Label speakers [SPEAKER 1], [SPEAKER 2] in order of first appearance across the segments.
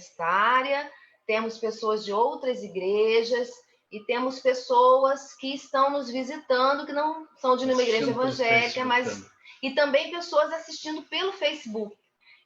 [SPEAKER 1] universitária, temos pessoas de outras igrejas e temos pessoas que estão nos visitando, que não são de nenhuma igreja evangélica, mas e também pessoas assistindo pelo Facebook.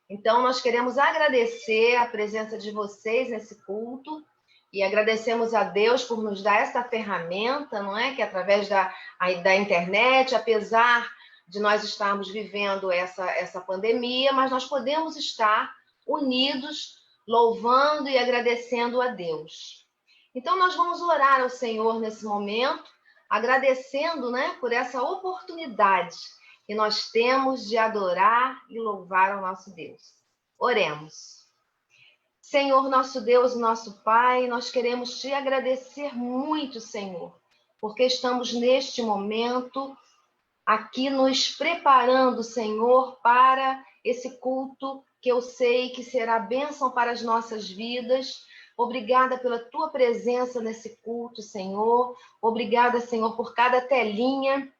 [SPEAKER 1] Então, nós queremos agradecer a presença de vocês nesse culto e agradecemos a Deus por nos dar essa ferramenta, não é? Que através da internet, apesar de nós estarmos vivendo essa pandemia, mas nós podemos estar unidos, louvando e agradecendo a Deus. Então, nós vamos orar ao Senhor nesse momento, agradecendo, né, por essa oportunidade que nós temos de adorar e louvar ao nosso Deus. Oremos. Senhor, nosso Deus, nosso Pai, nós queremos te agradecer muito, Senhor, porque estamos neste momento aqui nos preparando, Senhor, para esse culto que eu sei que será bênção para as nossas vidas. Obrigada pela tua presença nesse culto, Senhor. Obrigada, Senhor, por cada telinha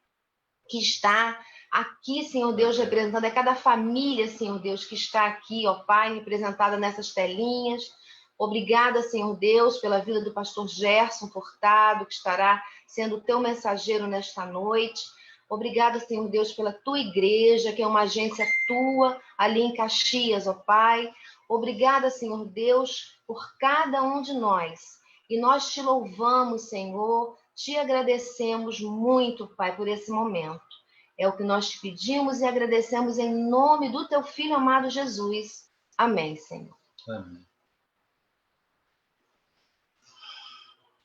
[SPEAKER 1] que está aqui, Senhor Deus, representando cada família, Senhor Deus, que está aqui, ó Pai, representada nessas telinhas. Obrigada, Senhor Deus, pela vida do pastor Gerson Furtado, que estará sendo o teu mensageiro nesta noite. Obrigada, Senhor Deus, pela tua igreja, que é uma agência tua, ali em Caxias, ó Pai. Obrigada, Senhor Deus, por cada um de nós. E nós te louvamos, Senhor, te agradecemos muito, Pai, por esse momento. É o que nós te pedimos e agradecemos em nome do teu Filho amado Jesus. Amém, Senhor.
[SPEAKER 2] Amém.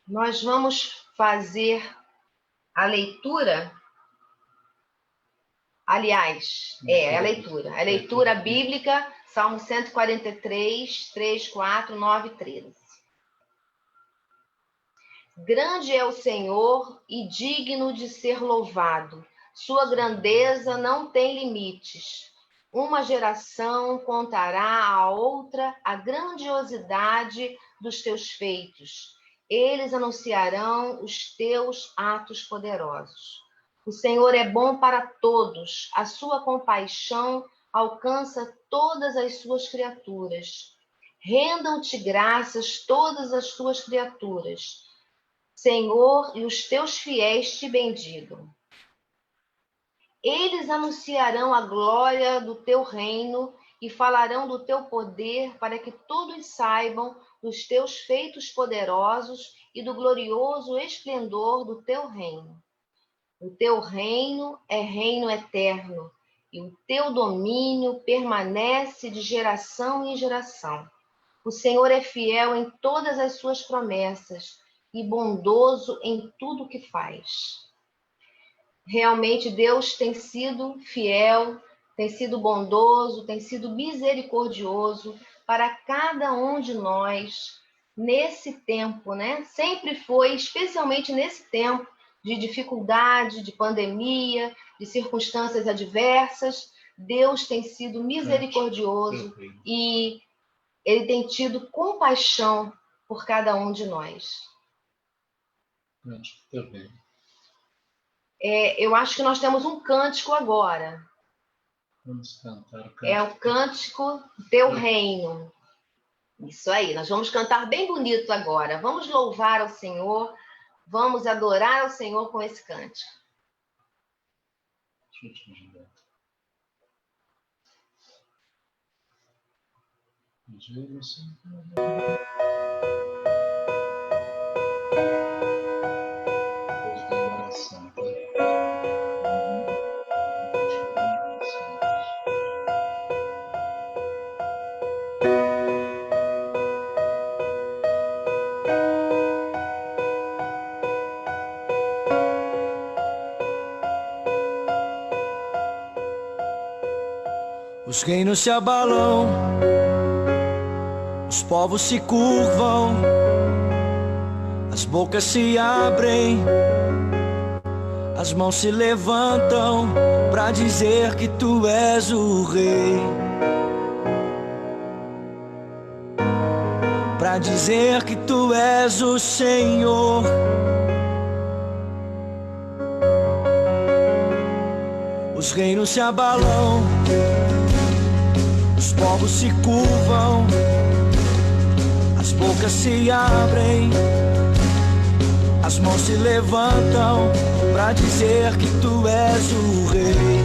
[SPEAKER 1] Nós vamos fazer a leitura. Aliás, a leitura bíblica, Salmo 143, 3, 4, 9, 13. Grande é o Senhor e digno de ser louvado. Sua grandeza não tem limites. Uma geração contará à outra a grandiosidade dos teus feitos. Eles anunciarão os teus atos poderosos. O Senhor é bom para todos. A sua compaixão alcança todas as suas criaturas. Rendam-te graças todas as tuas criaturas. Senhor, e os teus fiéis te bendigam. Eles anunciarão a glória do teu reino e falarão do teu poder para que todos saibam dos teus feitos poderosos e do glorioso esplendor do teu reino. O teu reino é reino eterno e o teu domínio permanece de geração em geração. O Senhor é fiel em todas as suas promessas e bondoso em tudo que faz. Realmente Deus tem sido fiel, tem sido bondoso, tem sido misericordioso para cada um de nós nesse tempo, né? Sempre foi, especialmente nesse tempo de dificuldade, de pandemia, de circunstâncias adversas. Deus tem sido misericordioso e Ele tem tido compaixão por cada um de nós. Eu acho que nós temos um cântico agora.
[SPEAKER 2] Vamos cantar o cântico.
[SPEAKER 1] É o cântico Teu Reino. Isso aí, nós vamos cantar bem bonito agora. Vamos louvar ao Senhor, vamos adorar ao Senhor com esse cântico.
[SPEAKER 2] Deixa eu te ajudar.
[SPEAKER 3] Os reinos se abalam, os povos se curvam, as bocas se abrem, as mãos se levantam para dizer que tu és o rei, para dizer que tu és o Senhor. Os reinos se abalam, os povos se curvam, bocas se abrem, as mãos se levantam pra dizer que tu és o rei,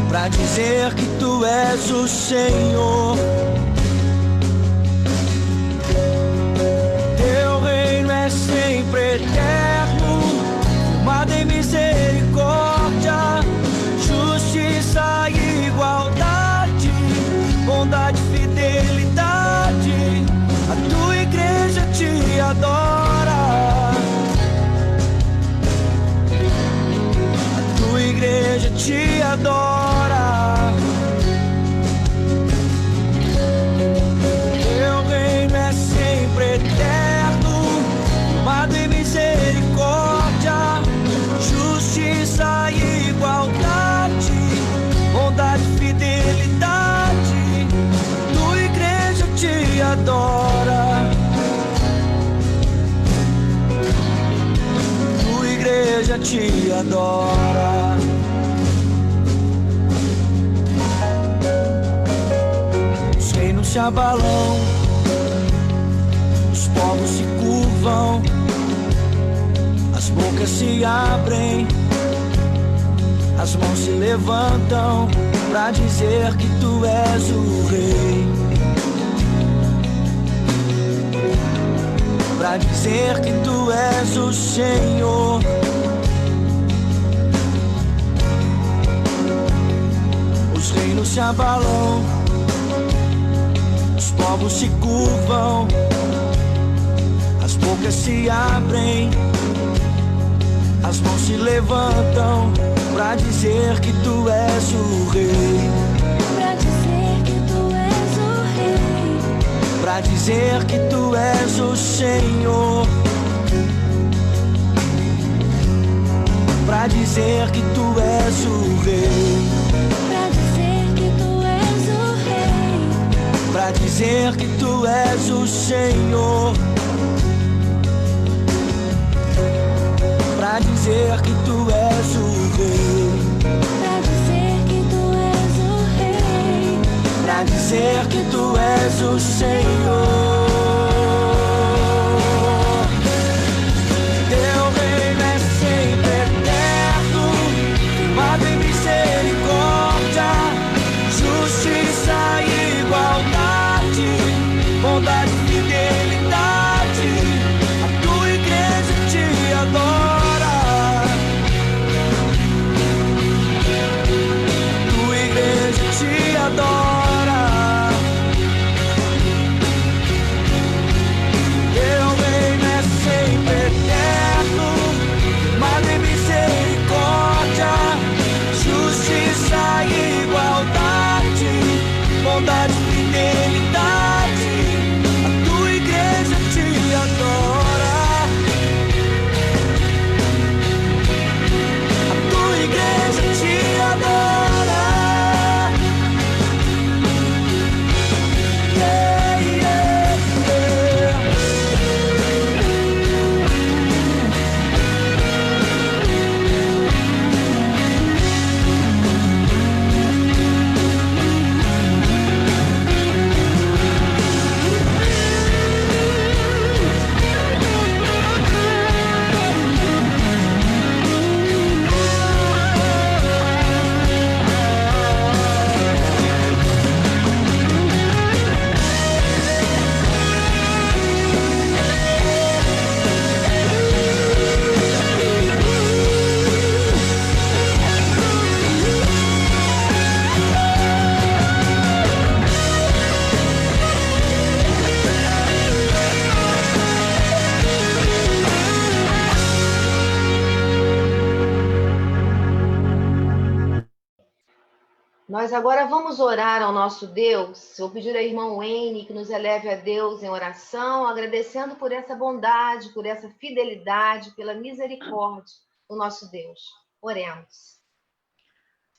[SPEAKER 3] pra dizer que tu és o Senhor. Teu reino é sempre eterno, firmado em misericórdia, justiça e igualdade, bondade e fidelidade. A tua igreja te adora, a tua igreja te adora. Teu reino é sempre eterno, firmado em misericórdia, justiça e igualdade, bondade e fidelidade. A tua igreja te adora, tua igreja te adora. Os reinos se abalam, os povos se curvam, as bocas se abrem, as mãos se levantam pra dizer que tu és o rei, pra dizer que tu és o Senhor. Os reinos se abalam, os povos se curvam, as bocas se abrem, as mãos se levantam pra dizer que tu és o rei,
[SPEAKER 4] pra dizer que tu és o rei,
[SPEAKER 3] pra dizer que tu és o Senhor, pra dizer que tu és o rei,
[SPEAKER 4] pra dizer que tu és o rei,
[SPEAKER 3] pra dizer que tu és o Senhor, pra dizer que tu és o rei,
[SPEAKER 4] pra dizer que tu és o rei,
[SPEAKER 3] pra dizer que tu és o Senhor. Teu reino é sempre eterno, firmado em misericórdia, justiça e igualdade, bondade e fidelidade. A tua igreja te adora, tua igreja te adora. Teu reino é sempre eterno, firmado em misericórdia, justiça e igualdade, bondade e fidelidade. A tua igreja te adora, a tua igreja te adora. Yeah, yeah, yeah.
[SPEAKER 1] Nós agora vamos orar ao nosso Deus. Vou pedir ao irmão Wayne que nos eleve a Deus em oração, agradecendo por essa bondade, por essa fidelidade, pela misericórdia do nosso Deus. Oremos.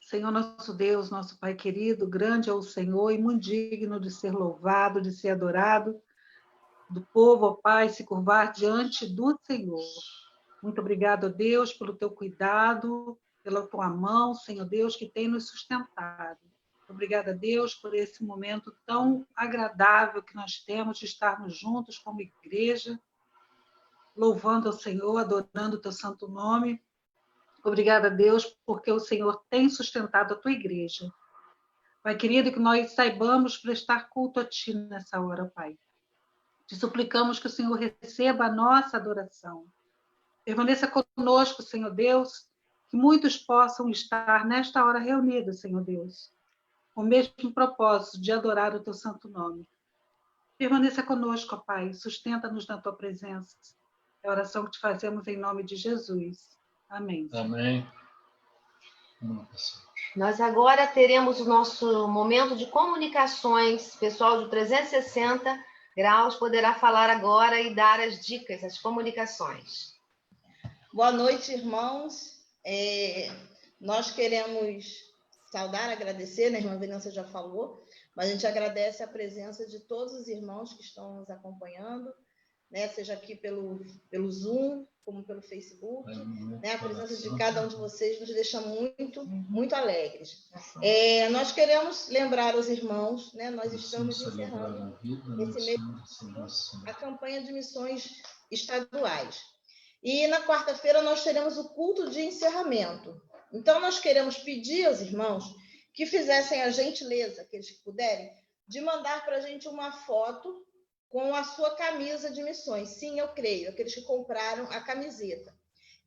[SPEAKER 5] Senhor nosso Deus, nosso Pai querido, grande é o Senhor e muito digno de ser louvado, de ser adorado, do povo, ó Pai, se curvar diante do Senhor. Muito obrigado, ó Deus, pelo teu cuidado, pela tua mão, Senhor Deus, que tem nos sustentado. Obrigada, Deus, por esse momento tão agradável que nós temos de estarmos juntos como igreja, louvando ao Senhor, adorando o teu santo nome. Obrigada, Deus, porque o Senhor tem sustentado a tua igreja. Pai querido, que nós saibamos prestar culto a ti nessa hora, Pai. Te suplicamos que o Senhor receba a nossa adoração. Permaneça conosco, Senhor Deus, que muitos possam estar nesta hora reunidos, Senhor Deus, com o mesmo propósito de adorar o teu santo nome. Permaneça conosco, ó Pai, sustenta-nos na tua presença. É a oração que te fazemos em nome de Jesus. Amém.
[SPEAKER 2] Amém. Vamos lá, pessoal.
[SPEAKER 1] Nós agora teremos o nosso momento de comunicações. Pessoal do 360 graus poderá falar agora e dar as dicas, as comunicações.
[SPEAKER 6] Boa noite, irmãos. Nós queremos saudar, agradecer, né? A irmã Venância já falou, mas a gente agradece a presença de todos os irmãos que estão nos acompanhando, né? Seja aqui pelo Zoom, como pelo Facebook, né? A presença de cada um de vocês nos deixa muito, muito alegres. Nós queremos lembrar os irmãos, né? Nós estamos encerrando esse mês a campanha de missões estaduais. E na quarta-feira nós teremos o culto de encerramento. Então nós queremos pedir aos irmãos que fizessem a gentileza, aqueles que puderem, de mandar para a gente uma foto com a sua camisa de missões. Sim, eu creio, aqueles que compraram a camiseta.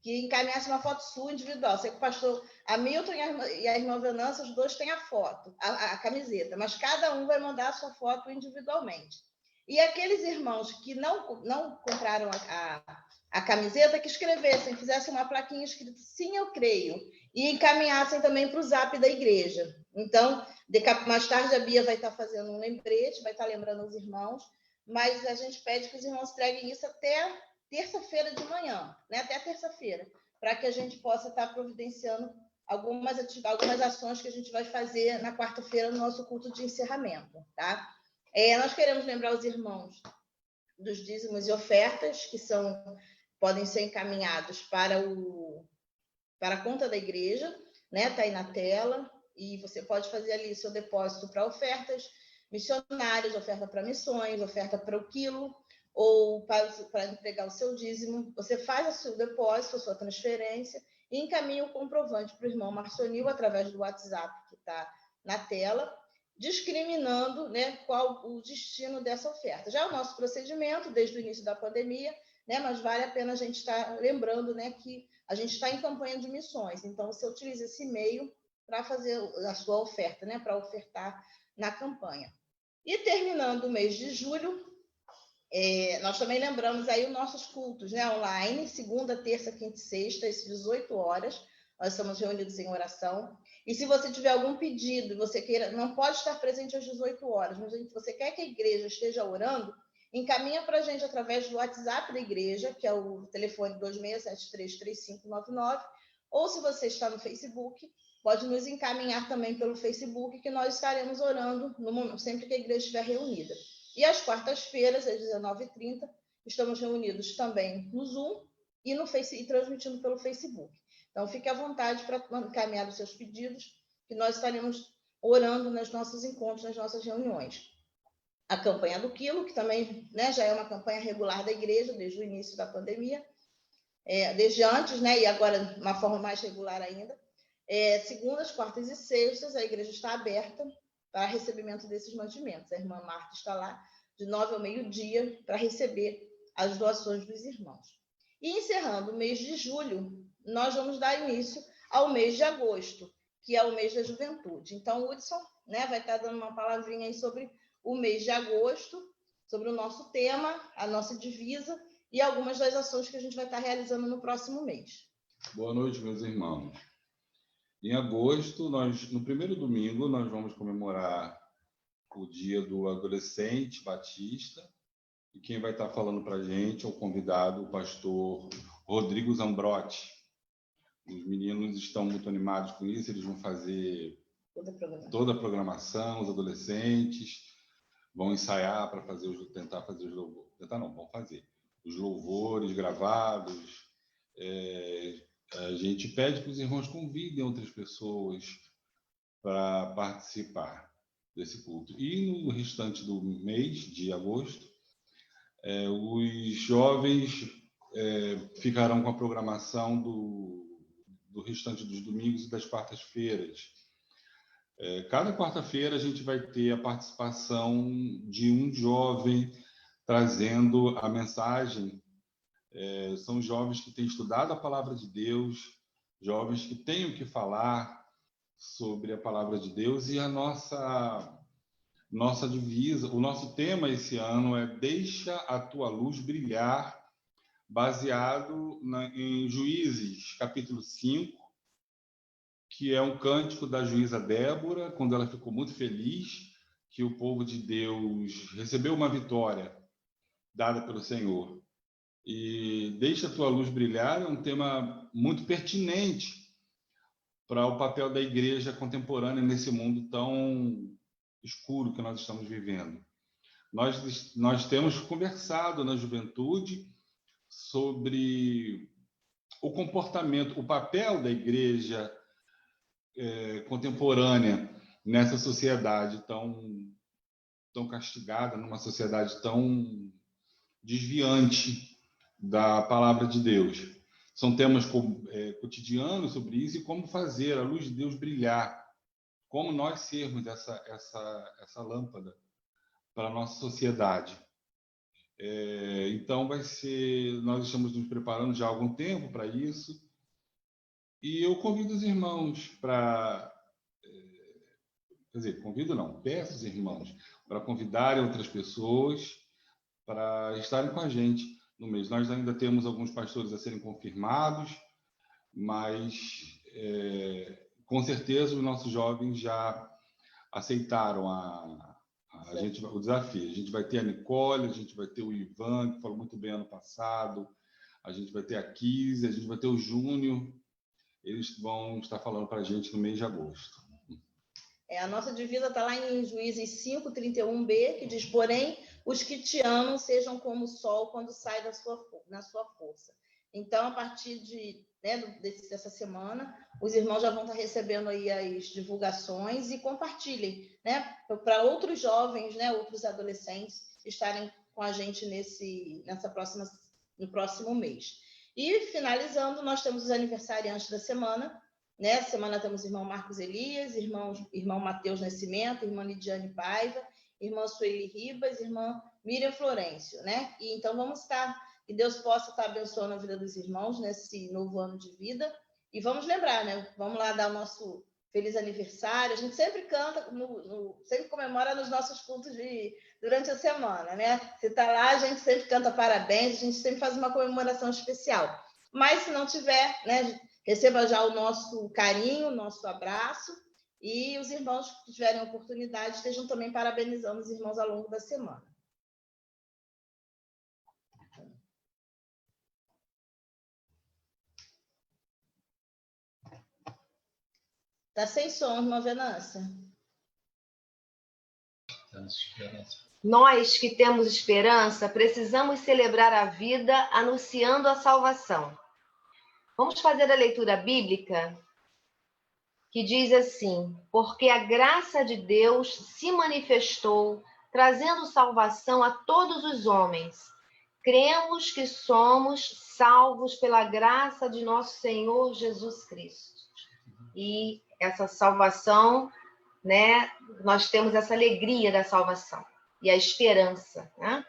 [SPEAKER 6] Que encaminhasse uma foto sua individual. Sei que o pastor Hamilton e a irmã Venância, os dois têm a foto, a camiseta, mas cada um vai mandar a sua foto individualmente. E aqueles irmãos que não compraram a camiseta, que escrevessem, fizessem uma plaquinha escrita, sim, eu creio, e encaminhassem também para o zap da igreja. Então, mais tarde a Bia vai estar fazendo um lembrete, vai estar lembrando os irmãos, mas a gente pede que os irmãos entreguem isso até terça-feira de manhã, né? Até terça-feira, para que a gente possa estar providenciando algumas ações que a gente vai fazer na quarta-feira no nosso culto de encerramento, tá? Nós queremos lembrar os irmãos dos dízimos e ofertas, que podem ser encaminhados para a conta da igreja, né? Está aí na tela, e você pode fazer ali seu depósito para ofertas missionárias, oferta para missões, oferta para o quilo, ou para entregar o seu dízimo. Você faz o seu depósito, a sua transferência, e encaminha o comprovante para o irmão Marcionil através do WhatsApp que está na tela, discriminando, né, qual o destino dessa oferta. Já é o nosso procedimento desde o início da pandemia, né, mas vale a pena a gente estar lembrando, né, que a gente está em campanha de missões, então você utiliza esse e-mail para fazer a sua oferta, né, para ofertar na campanha. E terminando o mês de julho, nós também lembramos aí os nossos cultos, né, online, segunda, terça, quinta e sexta, às 18 horas, nós estamos reunidos em oração. E se você tiver algum pedido, você queira, não pode estar presente às 18 horas, mas você quer que a igreja esteja orando, encaminha para a gente através do WhatsApp da igreja, que é o telefone 26733599, ou se você está no Facebook, pode nos encaminhar também pelo Facebook, que nós estaremos orando sempre que a igreja estiver reunida. E às quartas-feiras, às 19h30, estamos reunidos também no Zoom e transmitindo pelo Facebook. Então, fique à vontade para encaminhar os seus pedidos, que nós estaremos orando nos nossos encontros, nas nossas reuniões. A campanha do quilo, que também, né, já é uma campanha regular da igreja desde o início da pandemia, desde antes, né, e agora de uma forma mais regular ainda. Segundas, quartas e sextas, a igreja está aberta para recebimento desses mantimentos. A irmã Marta está lá de 9 ao meio-dia para receber as doações dos irmãos. E encerrando o mês de julho, nós vamos dar início ao mês de agosto, que é o mês da juventude. Então, o Hudson, né, vai estar dando uma palavrinha aí sobre o mês de agosto, sobre o nosso tema, a nossa divisa e algumas das ações que a gente vai estar realizando no próximo mês.
[SPEAKER 7] Boa noite, meus irmãos. Em agosto, no primeiro domingo, nós vamos comemorar o Dia do Adolescente Batista. E quem vai estar falando para a gente é o convidado, o pastor Rodrigo Zambrotti. Os meninos estão muito animados com isso, eles vão fazer toda a programação, os adolescentes vão ensaiar para tentar fazer os louvores. Vão fazer os louvores gravados. A gente pede que os irmãos convidem outras pessoas para participar desse culto. E no restante do mês de agosto, os jovens ficarão com a programação do restante dos domingos e das quartas-feiras. Cada quarta-feira a gente vai ter a participação de um jovem trazendo a mensagem. São jovens que têm estudado a palavra de Deus, jovens que têm o que falar sobre a palavra de Deus, e a nossa divisa, o nosso tema esse ano é Deixa a Tua Luz Brilhar, baseado em Juízes, capítulo 5, que é um cântico da juíza Débora, quando ela ficou muito feliz que o povo de Deus recebeu uma vitória dada pelo Senhor. E Deixa a Tua Luz Brilhar é um tema muito pertinente para o papel da igreja contemporânea nesse mundo tão escuro que nós estamos vivendo. Nós temos conversado na juventude sobre o comportamento, o papel da igreja contemporânea nessa sociedade tão castigada, numa sociedade tão desviante da palavra de Deus. São temas cotidianos sobre isso, e como fazer a luz de Deus brilhar, como nós sermos essa lâmpada para a nossa sociedade. Então, nós estamos nos preparando já há algum tempo para isso, e eu convido os irmãos peço os irmãos para convidarem outras pessoas para estarem com a gente no mês. Nós ainda temos alguns pastores a serem confirmados, mas com certeza os nossos jovens já aceitaram o desafio. A gente vai ter a Nicole, a gente vai ter o Ivan, que falou muito bem ano passado, a gente vai ter a Kise, a gente vai ter o Júnior. Eles vão estar falando para a gente no mês de agosto.
[SPEAKER 6] A nossa divisa está lá em Juízes 5:31b, que diz: porém, os que te amam sejam como o sol quando sai na sua força. Então, a partir dessa semana, os irmãos já vão estar recebendo aí as divulgações, e compartilhem, né, para outros jovens, né, outros adolescentes estarem com a gente no próximo mês. E, finalizando, nós temos os aniversariantes da semana. Nessa semana temos o irmão Marcos Elias, irmão Mateus Nascimento, irmã Lidiane Paiva, irmã Sueli Ribas, irmã Miriam Florencio, né? E então que Deus possa estar abençoando a vida dos irmãos nesse novo ano de vida. E vamos lembrar, né? Vamos lá dar o nosso feliz aniversário. A gente sempre canta, sempre comemora nos nossos cultos durante a semana, né? Se está lá, a gente sempre canta parabéns, a gente sempre faz uma comemoração especial. Mas se não tiver, né? Receba já o nosso carinho, o nosso abraço, e os irmãos que tiverem oportunidade estejam também parabenizando os irmãos ao longo da semana. Está sem som, irmã Venância.
[SPEAKER 1] Nós que temos esperança, precisamos celebrar a vida anunciando a salvação. Vamos fazer a leitura bíblica, que diz assim: porque a graça de Deus se manifestou, trazendo salvação a todos os homens. Cremos que somos salvos pela graça de nosso Senhor Jesus Cristo. E essa salvação, né, nós temos essa alegria da salvação e a esperança, né?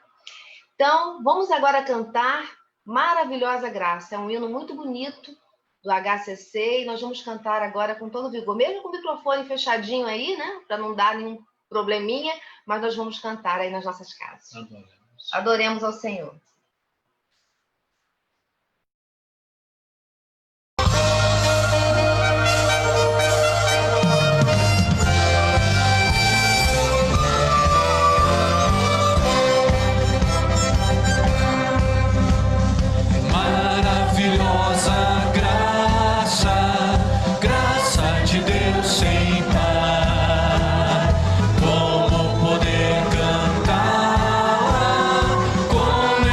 [SPEAKER 1] Então, vamos agora cantar Maravilhosa Graça. É um hino muito bonito do HCC, e nós vamos cantar agora com todo vigor, mesmo com o microfone fechadinho aí, né, para não dar nenhum probleminha, mas nós vamos cantar aí nas nossas casas. Adoremos ao Senhor.
[SPEAKER 3] Como poder cantar, como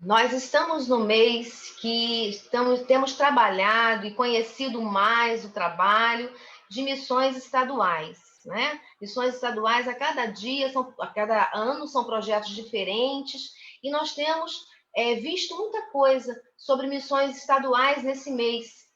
[SPEAKER 1] Nós estamos no mês que temos trabalhado e conhecido mais o trabalho de missões estaduais, né? Missões estaduais a cada dia, a cada ano são projetos diferentes, e nós temos visto muita coisa sobre missões estaduais nesse mês.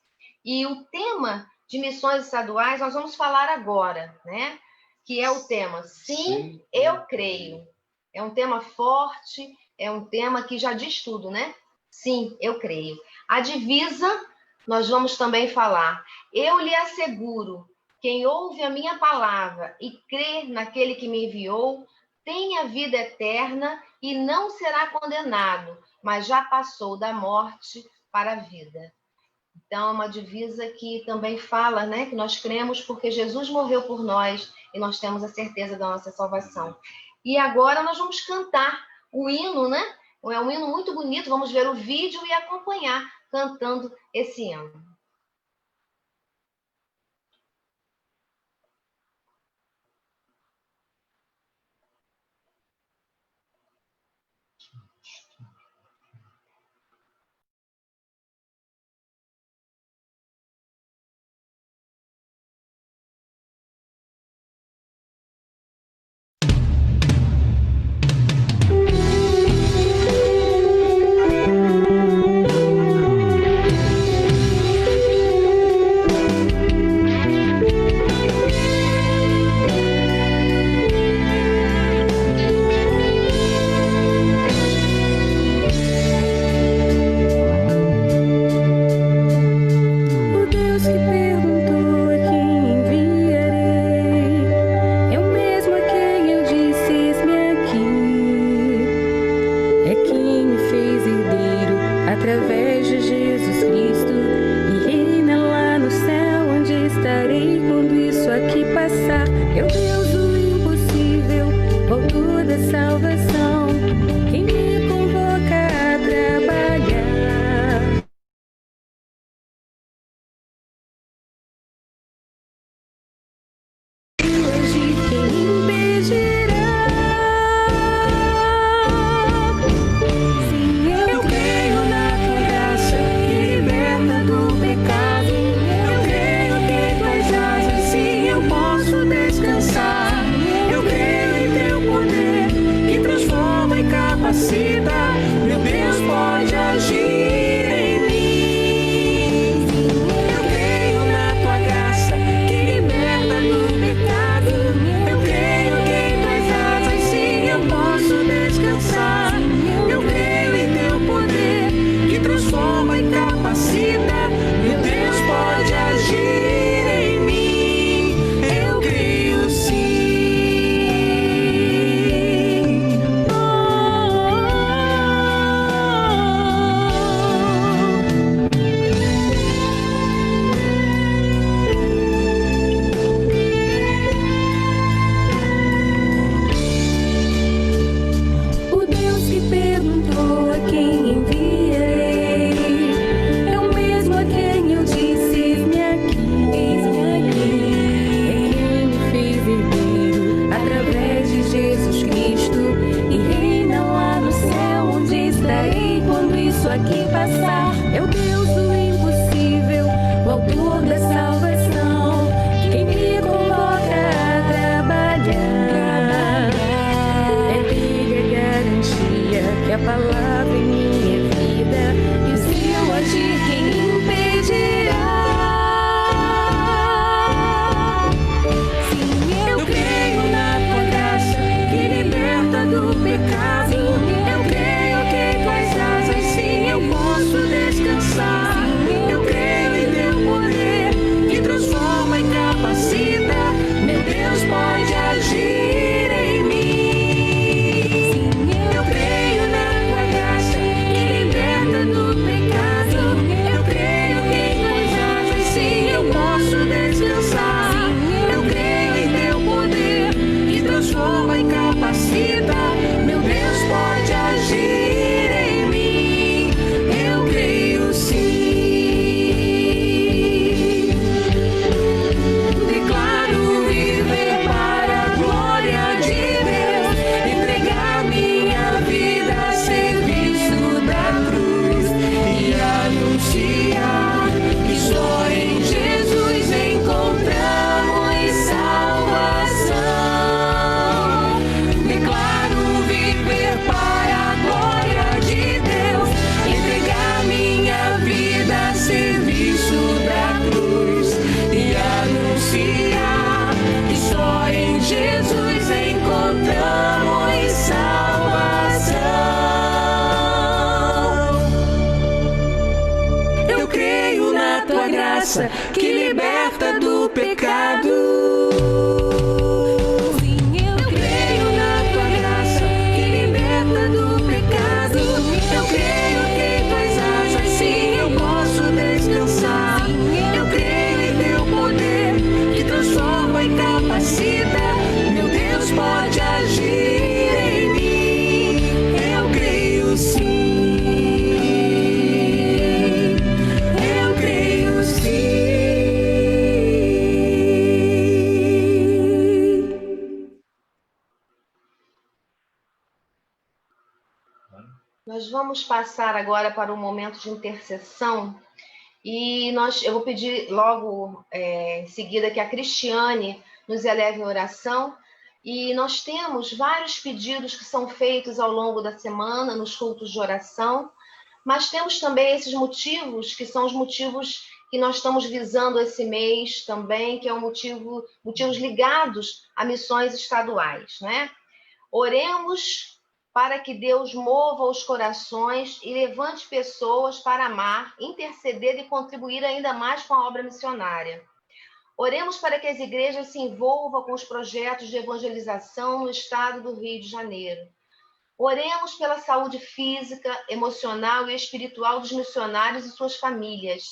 [SPEAKER 1] E o tema de missões estaduais nós vamos falar agora, né? Que é o tema Sim, eu creio. É um tema forte, é um tema que já diz tudo, né? Sim, eu creio. A divisa, nós vamos também falar. Eu lhe asseguro, quem ouve a minha palavra e crê naquele que me enviou, tem a vida eterna e não será condenado, mas já passou da morte para a vida. Então, é uma divisa que também fala, né, que nós cremos porque Jesus morreu por nós e nós temos a certeza da nossa salvação. E agora nós vamos cantar o hino, né? É um hino muito bonito, vamos ver o vídeo e acompanhar cantando esse hino.
[SPEAKER 3] graça que liberta do pecado.
[SPEAKER 4] Sim, eu creio na tua graça que liberta do pecado.
[SPEAKER 3] Eu creio que em tuas asas sim eu posso descansar. Eu creio em teu poder que transforma e capacita. Meu Deus pode agir em mim. Eu creio sim. Eu creio sim.
[SPEAKER 1] Nós vamos passar agora para um momento de intercessão e eu vou pedir logo em seguida que a Cristiane nos eleve em oração. E nós temos vários pedidos que são feitos ao longo da semana nos cultos de oração, mas temos também esses motivos que são os motivos que nós estamos visando esse mês também, que é motivos ligados a missões estaduais, né? Oremos para que Deus mova os corações e levante pessoas para amar, interceder e contribuir ainda mais com a obra missionária. Oremos para que as igrejas se envolvam com os projetos de evangelização no estado do Rio de Janeiro. Oremos pela saúde física, emocional e espiritual dos missionários e suas famílias.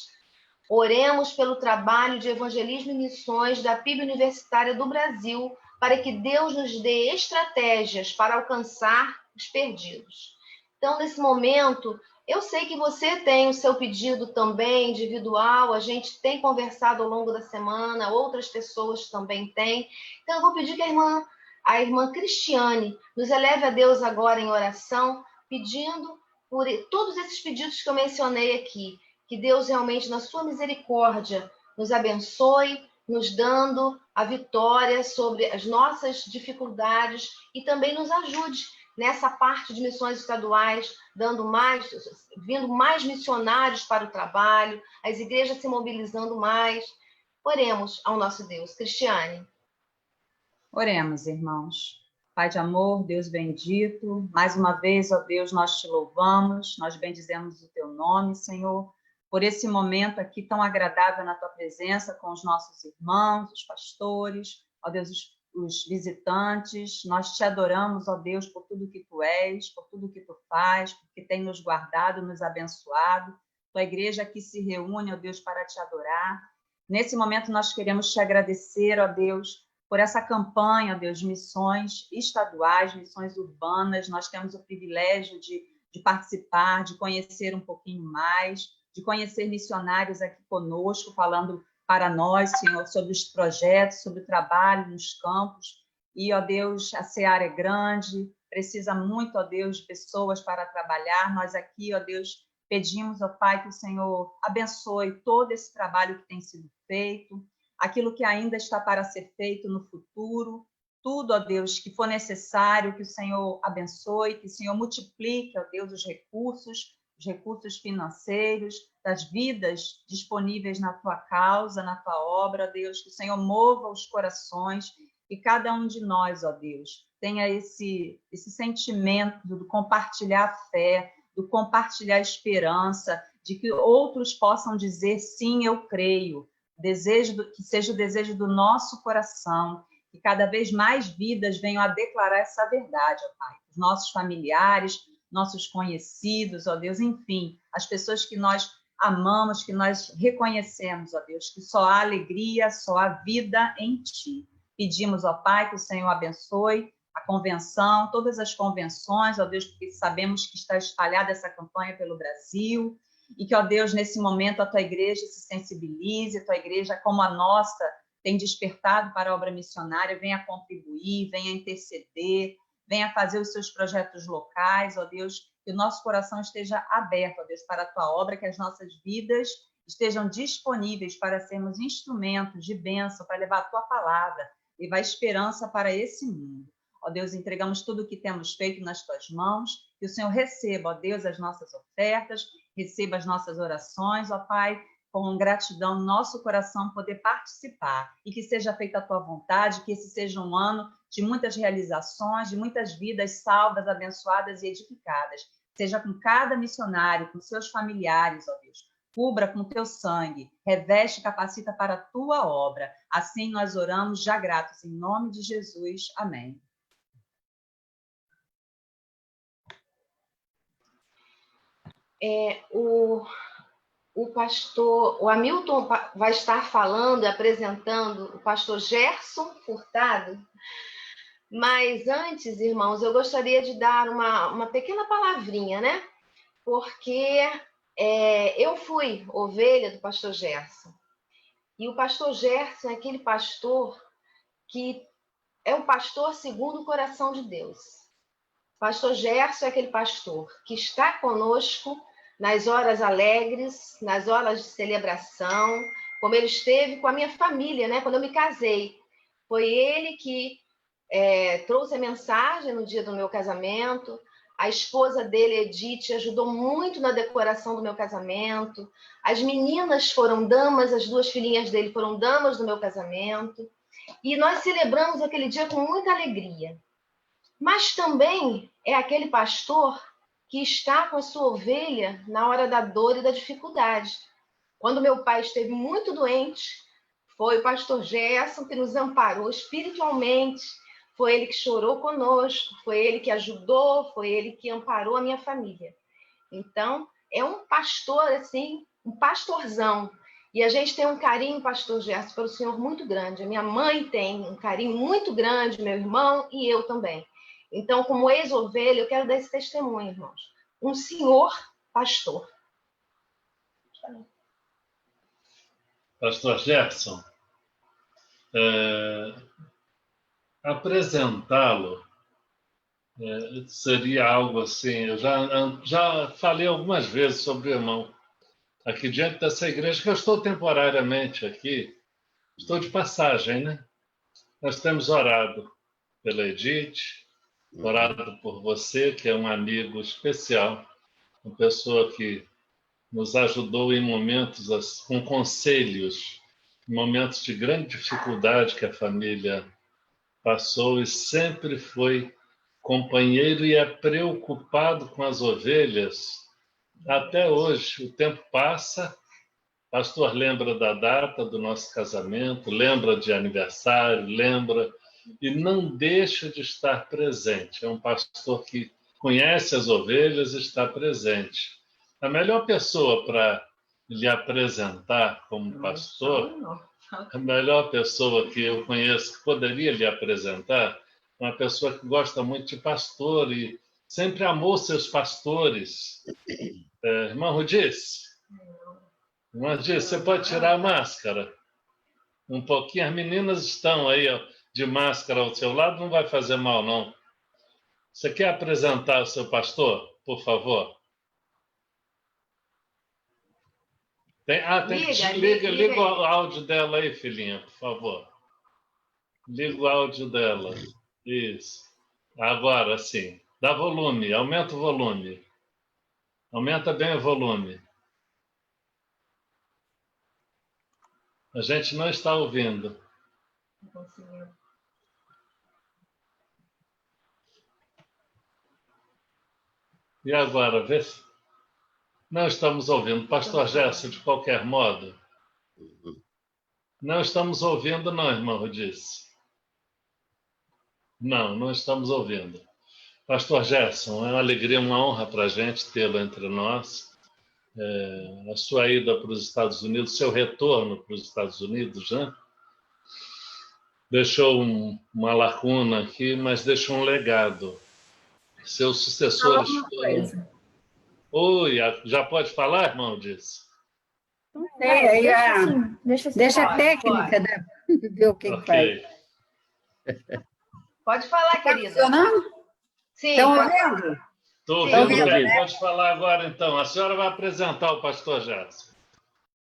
[SPEAKER 1] Oremos pelo trabalho de evangelismo e missões da PIB Universitária do Brasil, para que Deus nos dê estratégias para alcançar os perdidos. Então, nesse momento, eu sei que você tem o seu pedido também individual, a gente tem conversado ao longo da semana, outras pessoas também têm. Então, eu vou pedir que a irmã Cristiane nos eleve a Deus agora em oração, pedindo por todos esses pedidos que eu mencionei aqui, que Deus realmente, na sua misericórdia, nos abençoe, nos dando a vitória sobre as nossas dificuldades e também nos ajude nessa parte de missões estaduais, vindo mais missionários para o trabalho, as igrejas se mobilizando mais. Oremos ao nosso Deus. Cristiane.
[SPEAKER 8] Oremos, irmãos. Pai de amor, Deus bendito, mais uma vez, ó Deus, nós te louvamos, nós bendizemos o teu nome, Senhor, por esse momento aqui tão agradável na tua presença com os nossos irmãos, os pastores, ó Deus, os visitantes. Nós te adoramos, ó Deus, por tudo que tu és, por tudo que tu faz, porque tem nos guardado, nos abençoado. Tua igreja aqui se reúne, ó Deus, para te adorar. Nesse momento nós queremos te agradecer, ó Deus, por essa campanha, ó Deus, de missões estaduais, missões urbanas. Nós temos o privilégio de participar, de conhecer um pouquinho mais, de conhecer missionários aqui conosco, falando para nós, Senhor, sobre os projetos, sobre o trabalho nos campos. E, ó Deus, a seara é grande, precisa muito, ó Deus, de pessoas para trabalhar. Nós aqui, ó Deus, pedimos, ó Pai, que o Senhor abençoe todo esse trabalho que tem sido feito, aquilo que ainda está para ser feito no futuro, tudo, ó Deus, que for necessário, que o Senhor abençoe, que o Senhor multiplique, ó Deus, os recursos financeiros, das vidas disponíveis na tua causa, na tua obra, ó Deus, que o Senhor mova os corações e cada um de nós, ó Deus, tenha esse sentimento do compartilhar a fé, do compartilhar a esperança, de que outros possam dizer, sim, eu creio, que seja o desejo do nosso coração, que cada vez mais vidas venham a declarar essa verdade, ó Pai, os nossos familiares, nossos conhecidos, ó Deus, enfim, as pessoas que nós amamos, que nós reconhecemos, ó Deus, que só há alegria, só há vida em Ti. Pedimos, ó Pai, que o Senhor abençoe a convenção, todas as convenções, ó Deus, porque sabemos que está espalhada essa campanha pelo Brasil, e que, ó Deus, nesse momento a Tua igreja se sensibilize, a Tua igreja, como a nossa, tem despertado para a obra missionária, venha contribuir, venha interceder, venha fazer os seus projetos locais, ó Deus, que o nosso coração esteja aberto, ó Deus, para a Tua obra, que as nossas vidas estejam disponíveis para sermos instrumentos de bênção, para levar a Tua palavra, levar esperança para esse mundo. Ó Deus, entregamos tudo o que temos feito nas Tuas mãos, que o Senhor receba, ó Deus, as nossas ofertas, receba as nossas orações, ó Pai, com gratidão no nosso coração poder participar e que seja feita a Tua vontade, que esse seja um ano de muitas realizações, de muitas vidas salvas, abençoadas e edificadas. Seja com cada missionário, com seus familiares, ó Deus. cubra com teu sangue, reveste e capacita para a tua obra. Assim nós oramos já gratos, em nome de Jesus. Amém.
[SPEAKER 1] O Hamilton vai estar falando e apresentando o pastor Gerson Furtado, mas antes, irmãos, eu gostaria de dar uma pequena palavrinha, né? Porque eu fui ovelha do pastor Gerson, e o pastor Gerson é aquele pastor que é um pastor segundo o coração de Deus. Pastor Gerson é aquele pastor que está conosco nas horas alegres, nas horas de celebração, como ele esteve com a minha família, né? Quando eu me casei. Foi ele que trouxe a mensagem no dia do meu casamento. A esposa dele, Edith, ajudou muito na decoração do meu casamento. As meninas foram damas, as 2 filhinhas dele foram damas do meu casamento. E nós celebramos aquele dia com muita alegria. Mas também é aquele pastor que está com a sua ovelha na hora da dor e da dificuldade. Quando meu pai esteve muito doente, foi o pastor Gerson que nos amparou espiritualmente, foi ele que chorou conosco, foi ele que ajudou, foi ele que amparou a minha família. Então, é um pastor, assim, um pastorzão. E a gente tem um carinho, pastor Gerson, pelo senhor muito grande. A minha mãe tem um carinho muito grande, meu irmão e eu também. Então, como ex-ovelha, eu quero dar esse testemunho, irmãos. Um senhor pastor.
[SPEAKER 9] Pastor Gerson, apresentá-lo seria algo assim. Eu já falei algumas vezes sobre o irmão aqui diante dessa igreja, que eu estou temporariamente aqui, estou de passagem, né? Nós temos orado pela Edith, orado por você, que é um amigo especial, uma pessoa que nos ajudou em momentos, com conselhos, em momentos de grande dificuldade que a família passou, e sempre foi companheiro e é preocupado com as ovelhas. Até hoje, o tempo passa, o pastor lembra da data do nosso casamento, lembra de aniversário, lembra, e não deixa de estar presente. É um pastor que conhece as ovelhas e está presente. A melhor pessoa para lhe apresentar como pastor, a melhor pessoa que eu conheço que poderia lhe apresentar, uma pessoa que gosta muito de pastor e sempre amou seus pastores. Irmã Rudice, você pode tirar a máscara? Um pouquinho, as meninas estão aí, ó, de máscara ao seu lado, não vai fazer mal, não. Você quer apresentar o seu pastor, por favor? Liga o áudio dela aí, filhinha, por favor. Liga o áudio dela. Isso. Agora sim. Dá volume, aumenta o volume. Aumenta bem o volume. A gente não está ouvindo.
[SPEAKER 1] Não conseguiu.
[SPEAKER 9] E agora, vê se... Não estamos ouvindo. Pastor Gerson, de qualquer modo. Não estamos ouvindo, não, irmã Rudice. Não estamos ouvindo. Pastor Gerson, é uma alegria, uma honra para a gente tê-lo entre nós. A sua ida para os Estados Unidos, seu retorno para os Estados Unidos, né? Deixou uma lacuna aqui, mas deixou um legado. Seus sucessores foram... Oi, já pode falar, irmão? Disse.
[SPEAKER 10] Não sei, aí deixa a técnica ver o que faz.
[SPEAKER 1] Pode falar, querida.
[SPEAKER 10] Funcionando?
[SPEAKER 1] Sim.
[SPEAKER 10] Estão ouvindo?
[SPEAKER 9] Estou ouvindo bem. Pode falar agora, então. A senhora vai apresentar o pastor Gerson.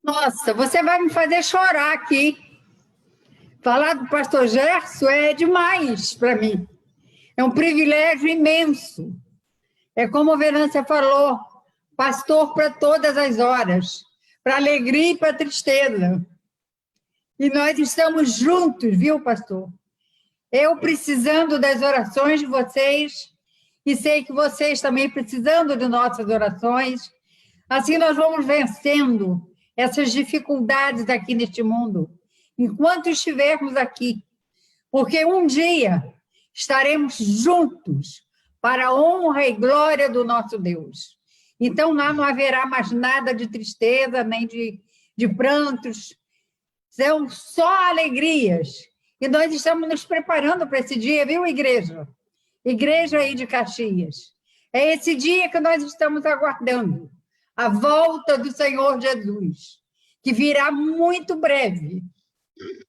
[SPEAKER 10] Nossa, você vai me fazer chorar aqui. Falar do pastor Gerson é demais para mim. É um privilégio imenso. É como a Venância falou, pastor para todas as horas, para alegria e para tristeza. E nós estamos juntos, viu, pastor? Eu precisando das orações de vocês, e sei que vocês também precisando de nossas orações. Assim nós vamos vencendo essas dificuldades aqui neste mundo, enquanto estivermos aqui. Porque um dia estaremos juntos para a honra e glória do nosso Deus. Então, lá não haverá mais nada de tristeza, nem de prantos, são só alegrias. E nós estamos nos preparando para esse dia, viu, igreja? Igreja aí de Caxias. É esse dia que nós estamos aguardando, a volta do Senhor Jesus, que virá muito breve.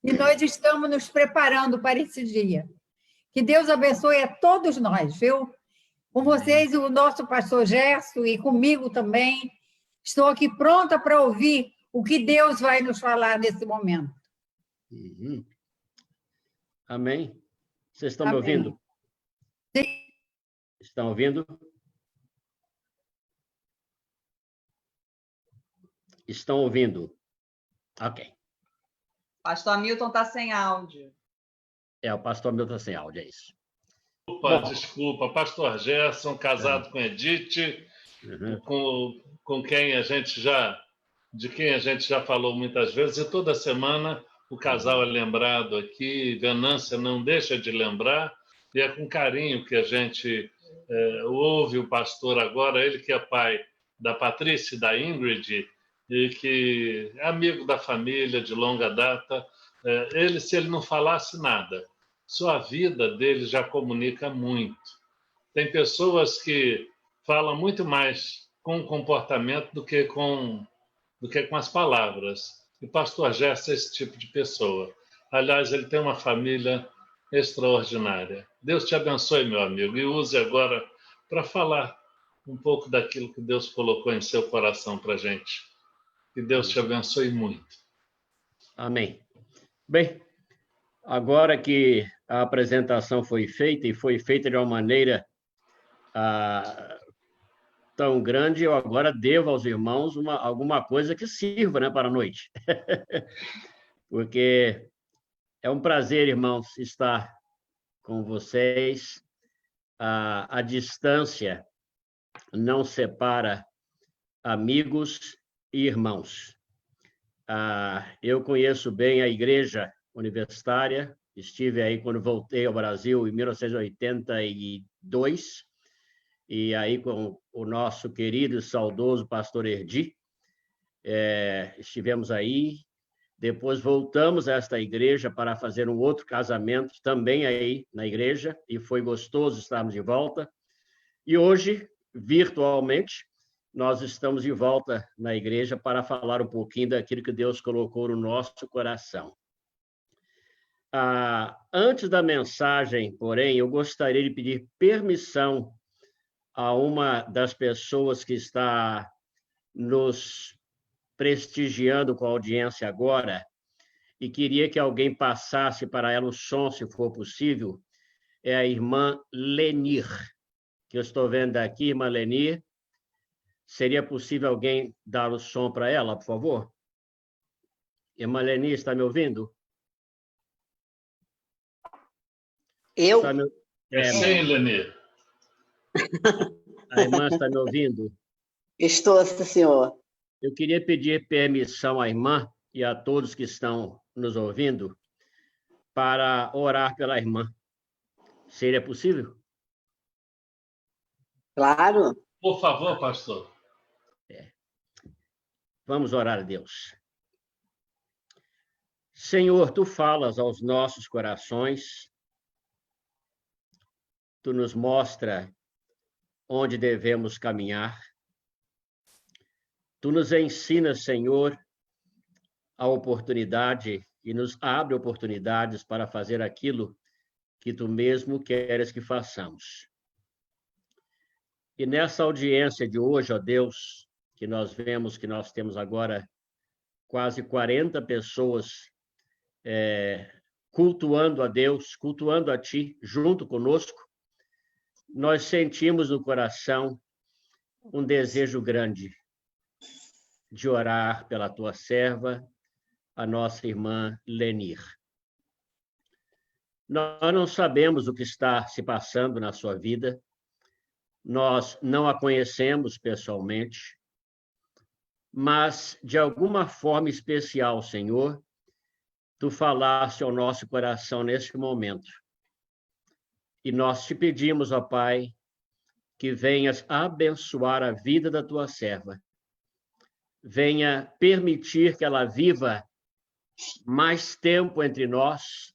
[SPEAKER 10] E nós estamos nos preparando para esse dia. Que Deus abençoe a todos nós, viu? Com vocês, o nosso pastor Gerson, e comigo também. Estou aqui pronta para ouvir o que Deus vai nos falar nesse momento.
[SPEAKER 11] Uhum. Amém? Vocês estão
[SPEAKER 10] Amém.
[SPEAKER 11] me ouvindo?
[SPEAKER 10] Sim.
[SPEAKER 11] Estão ouvindo? Estão ouvindo? Ok.
[SPEAKER 8] Pastor Hamilton está sem áudio.
[SPEAKER 11] O pastor Hamilton está sem áudio, é isso.
[SPEAKER 9] Desculpa. Pastor Gerson, casado com Edith, com quem de quem a gente já falou muitas vezes, e toda semana o casal é lembrado aqui, Venância não deixa de lembrar, e é com carinho que a gente ouve o pastor agora, ele que é pai da Patrícia e da Ingrid, e que é amigo da família de longa data. Ele, se ele não falasse nada, sua vida dele já comunica muito. Tem pessoas que falam muito mais com o comportamento do que com as palavras. E o pastor Gerson é esse tipo de pessoa. Aliás, ele tem uma família extraordinária. Deus te abençoe, meu amigo, e use agora para falar um pouco daquilo que Deus colocou em seu coração para a gente. Que Deus te abençoe muito.
[SPEAKER 11] Amém. Bem, agora que a apresentação foi feita, e foi feita de uma maneira tão grande, eu agora devo aos irmãos alguma coisa que sirva, né, para a noite. Porque é um prazer, irmãos, estar com vocês. A distância não separa amigos e irmãos. Eu conheço bem a igreja universitária, estive aí quando voltei ao Brasil em 1982, e aí com o nosso querido e saudoso pastor Erdi, estivemos aí, depois voltamos a esta igreja para fazer um outro casamento, também aí na igreja, e foi gostoso estarmos de volta, e hoje, virtualmente, nós estamos de volta na igreja para falar um pouquinho daquilo que Deus colocou no nosso coração. Antes da mensagem, porém, eu gostaria de pedir permissão a uma das pessoas que está nos prestigiando com a audiência agora, e queria que alguém passasse para ela o som, se for possível, é a irmã Lenir, que eu estou vendo aqui, irmã Lenir. Seria possível alguém dar o som para ela, por favor? Irmã Lenir, está me ouvindo?
[SPEAKER 12] Eu?
[SPEAKER 9] Sim, Lenir.
[SPEAKER 11] A irmã está me ouvindo?
[SPEAKER 12] Estou, senhor.
[SPEAKER 11] Eu queria pedir permissão à irmã e a todos que estão nos ouvindo para orar pela irmã. Seria possível?
[SPEAKER 12] Claro.
[SPEAKER 9] Por favor, pastor.
[SPEAKER 11] Vamos orar a Deus. Senhor, tu falas aos nossos corações, tu nos mostra onde devemos caminhar, tu nos ensinas, Senhor, a oportunidade e nos abre oportunidades para fazer aquilo que tu mesmo queres que façamos. E nessa audiência de hoje, ó Deus, que nós vemos que nós temos agora quase 40 pessoas cultuando a Deus, cultuando a Ti, junto conosco, nós sentimos no coração um desejo grande de orar pela Tua serva, a nossa irmã Lenir. Nós não sabemos o que está se passando na sua vida, nós não a conhecemos pessoalmente, mas de alguma forma especial, Senhor, tu falaste ao nosso coração neste momento. E nós te pedimos, ó Pai, que venhas abençoar a vida da tua serva. Venha permitir que ela viva mais tempo entre nós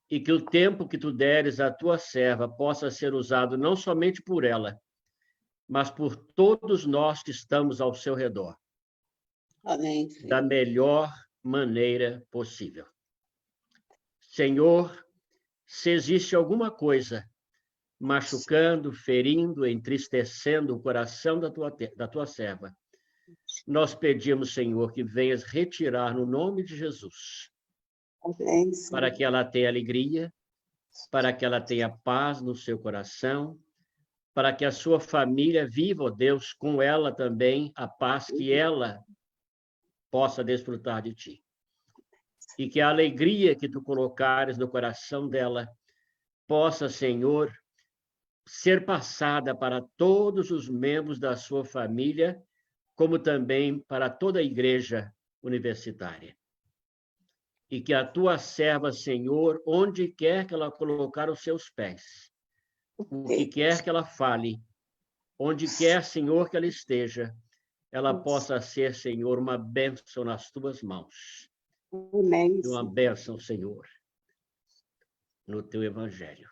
[SPEAKER 11] e que o tempo que tu deres à tua serva possa ser usado não somente por ela, mas por todos nós que estamos ao seu redor.
[SPEAKER 12] Amém.
[SPEAKER 11] Da melhor maneira possível. Senhor, se existe alguma coisa machucando, ferindo, entristecendo o coração da tua serva, nós pedimos, Senhor, que venhas retirar no nome de Jesus,
[SPEAKER 12] Amém,
[SPEAKER 11] para que ela tenha alegria, para que ela tenha paz no seu coração, para que a sua família viva, ó Deus, com ela também a paz que ela possa desfrutar de ti. E que a alegria que tu colocares no coração dela possa, Senhor, ser passada para todos os membros da sua família, como também para toda a igreja universitária. E que a tua serva, Senhor, onde quer que ela colocar os seus pés, o que quer que ela fale, onde quer, Senhor, que ela esteja, ela possa ser, Senhor, uma bênção nas tuas mãos.
[SPEAKER 12] Amém.
[SPEAKER 11] Uma bênção, Senhor, no teu evangelho.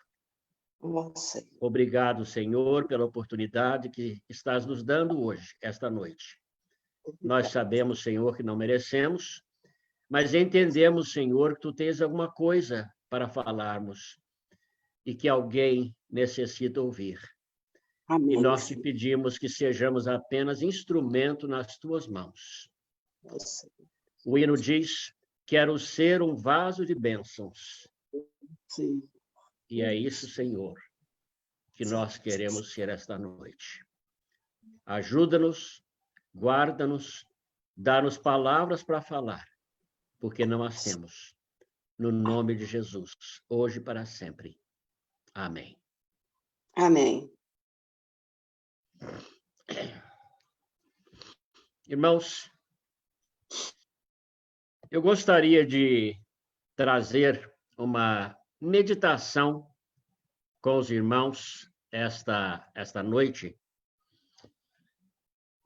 [SPEAKER 12] Você.
[SPEAKER 11] Obrigado, Senhor, pela oportunidade que estás nos dando hoje, esta noite. Nós sabemos, Senhor, que não merecemos, mas entendemos, Senhor, que tu tens alguma coisa para falarmos e que alguém necessita ouvir.
[SPEAKER 12] Amém.
[SPEAKER 11] E nós te pedimos que sejamos apenas instrumento nas tuas mãos.
[SPEAKER 12] Você.
[SPEAKER 11] O hino diz: quero ser um vaso de bênçãos.
[SPEAKER 12] Sim.
[SPEAKER 11] E é isso, Senhor, que nós queremos ser esta noite. Ajuda-nos, guarda-nos, dá-nos palavras para falar, porque não as temos. No nome de Jesus, hoje e para sempre. Amém.
[SPEAKER 12] Amém.
[SPEAKER 11] Irmãos, eu gostaria de trazer uma meditação com os irmãos esta noite.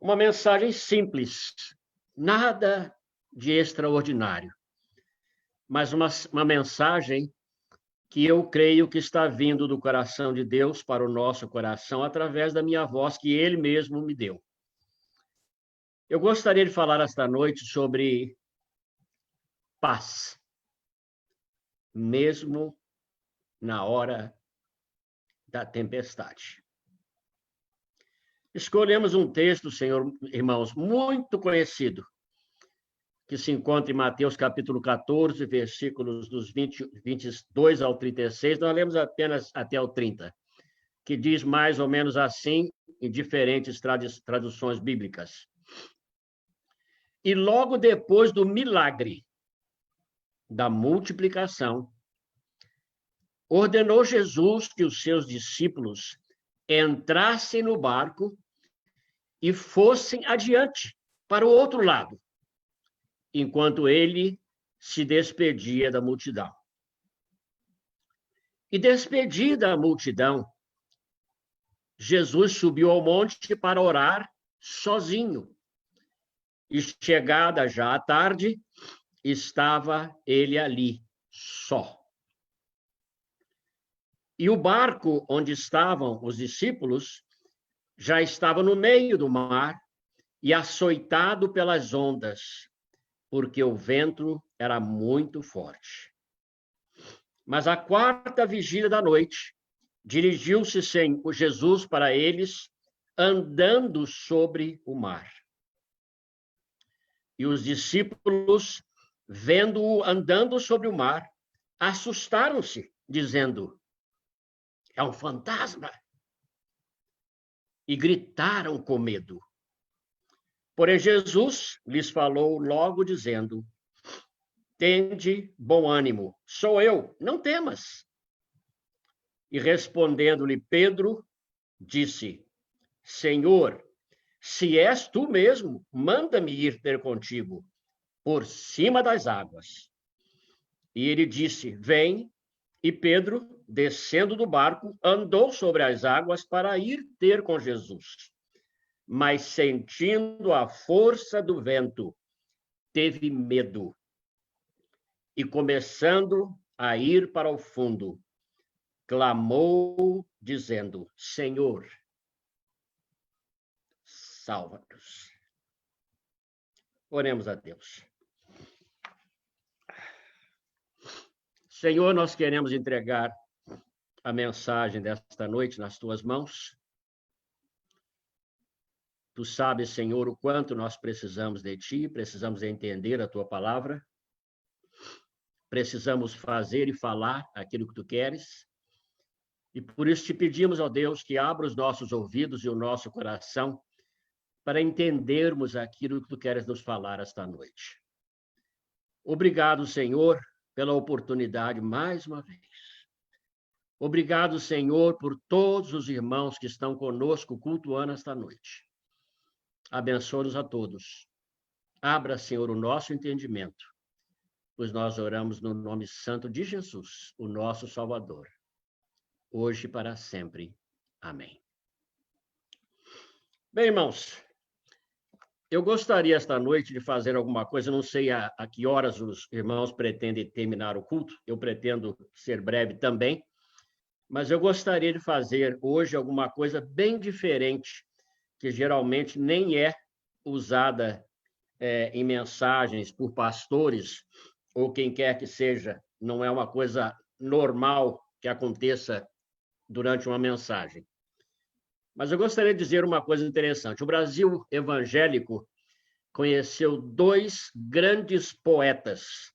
[SPEAKER 11] Uma mensagem simples, nada de extraordinário, mas uma mensagem que eu creio que está vindo do coração de Deus para o nosso coração através da minha voz que Ele mesmo me deu. Eu gostaria de falar esta noite sobre paz, mesmo na hora da tempestade. Escolhemos um texto, Senhor, irmãos, muito conhecido, que se encontra em Mateus capítulo 14, versículos dos 22 ao 36, nós lemos apenas até o 30, que diz mais ou menos assim, em diferentes traduções bíblicas. E logo depois do milagre da multiplicação, ordenou Jesus que os seus discípulos entrassem no barco e fossem adiante para o outro lado, enquanto ele se despedia da multidão. E despedida a multidão, Jesus subiu ao monte para orar sozinho. E chegada já a tarde, estava ele ali, só. E o barco onde estavam os discípulos já estava no meio do mar e açoitado pelas ondas, porque o vento era muito forte. Mas à quarta vigília da noite, dirigiu-se Jesus para eles, andando sobre o mar. E os discípulos, vendo-o andando sobre o mar, assustaram-se, dizendo: é um fantasma. E gritaram com medo. Porém, Jesus lhes falou logo, dizendo: tende bom ânimo, sou eu, não temas. E respondendo-lhe Pedro, disse: Senhor, Se és tu mesmo, manda-me ir ter contigo, por cima das águas. E ele disse, vem. E Pedro, descendo do barco, andou sobre as águas para ir ter com Jesus. Mas, sentindo a força do vento, teve medo. E, começando a ir para o fundo, clamou, dizendo, Senhor, salva-nos. Oremos a Deus. Senhor, nós queremos entregar a mensagem desta noite nas tuas mãos. Tu sabes, Senhor, o quanto nós precisamos de ti, precisamos entender a tua palavra, precisamos fazer e falar aquilo que tu queres. E por isso te pedimos, ó Deus, que abra os nossos ouvidos e o nosso coração para entendermos aquilo que tu queres nos falar esta noite. Obrigado, Senhor, pela oportunidade mais uma vez. Obrigado, Senhor, por todos os irmãos que estão conosco cultuando esta noite. Abençoa-nos a todos. Abra, Senhor, o nosso entendimento, pois nós oramos no nome santo de Jesus, o nosso Salvador, hoje e para sempre. Amém. Bem, irmãos, eu gostaria esta noite de fazer alguma coisa, não sei a que horas os irmãos pretendem terminar o culto, eu pretendo ser breve também, mas eu gostaria de fazer hoje alguma coisa bem diferente, que geralmente nem é usada em mensagens por pastores ou quem quer que seja, não é uma coisa normal que aconteça durante uma mensagem. Mas eu gostaria de dizer uma coisa interessante. O Brasil evangélico conheceu dois grandes poetas.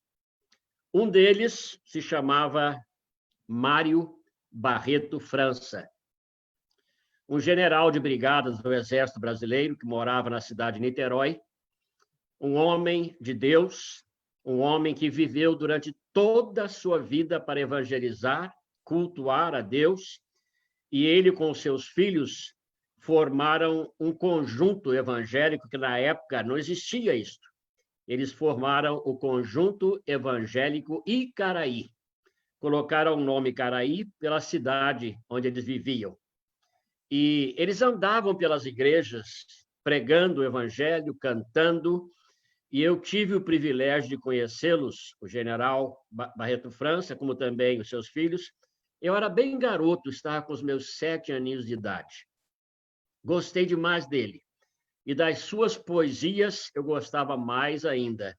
[SPEAKER 11] Um deles se chamava Mário Barreto França, um general de brigadas do Exército Brasileiro que morava na cidade de Niterói, um homem de Deus, um homem que viveu durante toda a sua vida para evangelizar, cultuar a Deus, e ele com seus filhos formaram um conjunto evangélico que na época não existia isto. Eles formaram o Conjunto Evangélico Icaraí. Colocaram o nome Icaraí pela cidade onde eles viviam. E eles andavam pelas igrejas, pregando o evangelho, cantando, e eu tive o privilégio de conhecê-los, o general Barreto França, como também os seus filhos. Eu era bem garoto, estava com os meus 7 aninhos de idade. Gostei demais dele. E das suas poesias eu gostava mais ainda,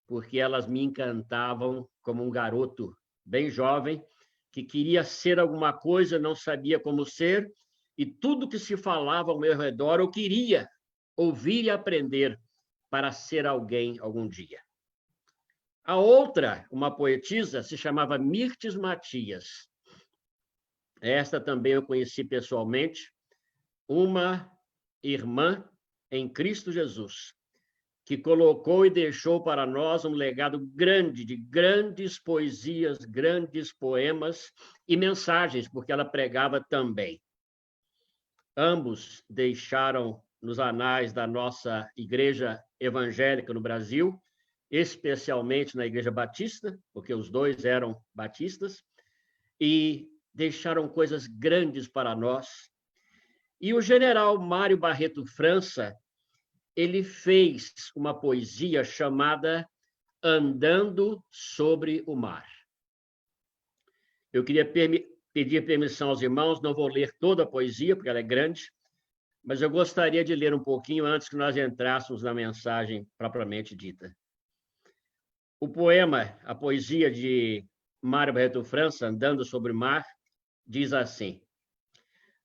[SPEAKER 11] porque elas me encantavam como um garoto bem jovem, que queria ser alguma coisa, não sabia como ser, e tudo que se falava ao meu redor eu queria ouvir e aprender para ser alguém algum dia. A outra, uma poetisa, se chamava Mirtes Matias. Esta também eu conheci pessoalmente, uma irmã em Cristo Jesus, que colocou e deixou para nós um legado grande de grandes poesias, grandes poemas e mensagens, porque ela pregava também. Ambos deixaram nos anais da nossa igreja evangélica no Brasil, especialmente na Igreja Batista, porque os dois eram batistas, e deixaram coisas grandes para nós. E o general Mário Barreto França, ele fez uma poesia chamada Andando sobre o Mar. Eu queria pedir permissão aos irmãos, não vou ler toda a poesia, porque ela é grande, mas eu gostaria de ler um pouquinho antes que nós entrássemos na mensagem propriamente dita. O poema, a poesia de Mário Barreto França, Andando sobre o Mar, diz assim: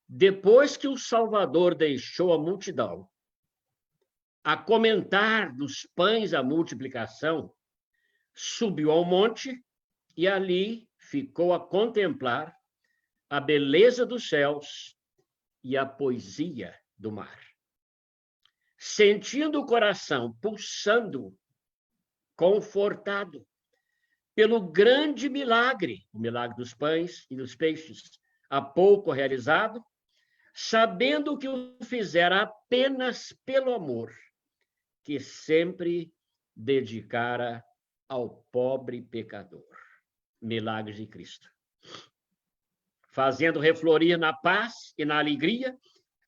[SPEAKER 11] depois que o Salvador deixou a multidão a comentar dos pães a multiplicação, subiu ao monte e ali ficou a contemplar a beleza dos céus e a poesia do mar. Sentindo o coração pulsando, confortado pelo grande milagre, o milagre dos pães e dos peixes, há pouco realizado, sabendo que o fizera apenas pelo amor, que sempre dedicara ao pobre pecador. Milagres de Cristo. Fazendo reflorir na paz e na alegria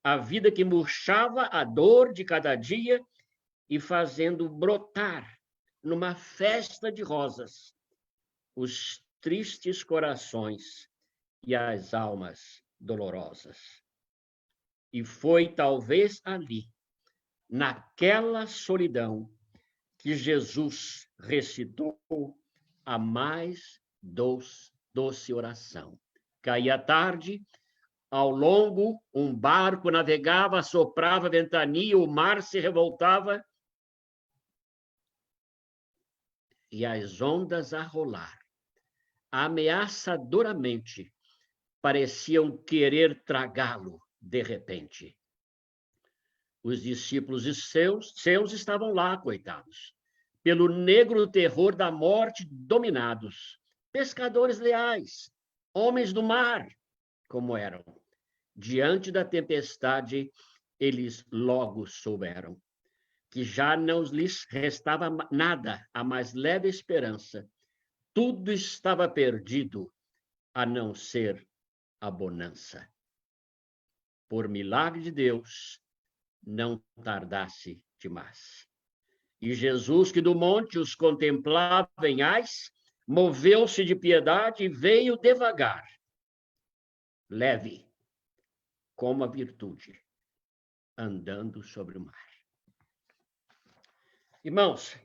[SPEAKER 11] a vida que murchava a dor de cada dia e fazendo brotar numa festa de rosas os tristes corações e as almas dolorosas. E foi talvez ali, naquela solidão, que Jesus recitou a mais doce oração. Caía a tarde, ao longo um barco navegava, soprava ventania, o mar se revoltava e as ondas a rolar, ameaçadoramente, pareciam querer tragá-lo de repente. Os discípulos seus estavam lá, coitados, pelo negro terror da morte dominados, pescadores leais, homens do mar, como eram. Diante da tempestade, eles logo souberam que já não lhes restava nada, a mais leve esperança. Tudo estava perdido, a não ser a bonança. Por milagre de Deus, não tardasse demais. E Jesus, que do monte os contemplava em ais, moveu-se de piedade e veio devagar, leve, como a virtude, andando sobre o mar. Irmãos,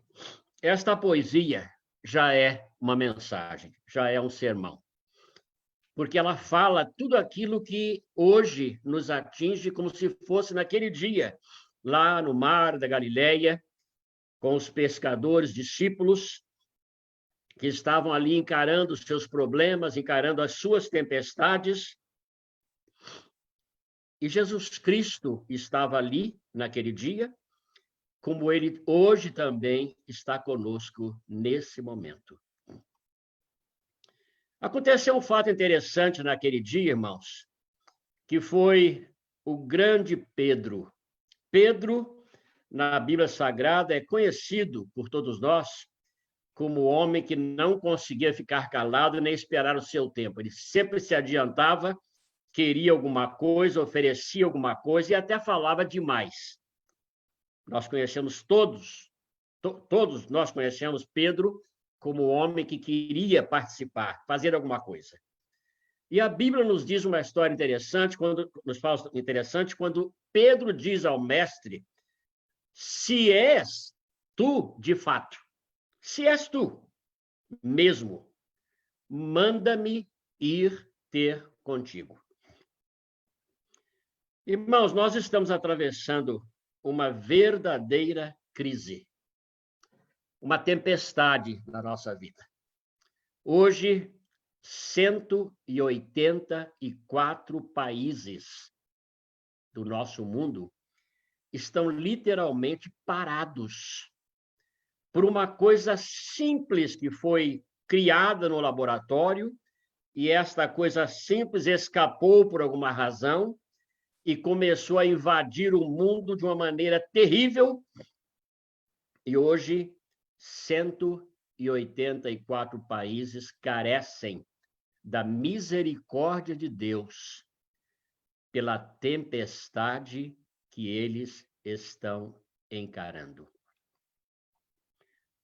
[SPEAKER 11] esta poesia já é uma mensagem, já é um sermão, porque ela fala tudo aquilo que hoje nos atinge como se fosse naquele dia, lá no mar da Galileia, com os pescadores, discípulos, que estavam ali encarando os seus problemas, encarando as suas tempestades. E Jesus Cristo estava ali naquele dia, como ele hoje também está conosco nesse momento. Aconteceu um fato interessante naquele dia, irmãos, que foi o grande Pedro. Pedro, na Bíblia Sagrada, é conhecido por todos nós como o homem que não conseguia ficar calado nem esperar o seu tempo. Ele sempre se adiantava, queria alguma coisa, oferecia alguma coisa e até falava demais. Nós conhecemos todos nós conhecemos Pedro como o homem que queria participar, fazer alguma coisa. E a Bíblia nos diz uma história interessante, quando Pedro diz ao mestre: se és tu, de fato, se és tu mesmo, manda-me ir ter contigo. Irmãos, nós estamos atravessando uma verdadeira crise, uma tempestade na nossa vida. Hoje, 184 países do nosso mundo estão literalmente parados por uma coisa simples que foi criada no laboratório, e esta coisa simples escapou por alguma razão e começou a invadir o mundo de uma maneira terrível. E hoje, 184 países carecem da misericórdia de Deus pela tempestade que eles estão encarando.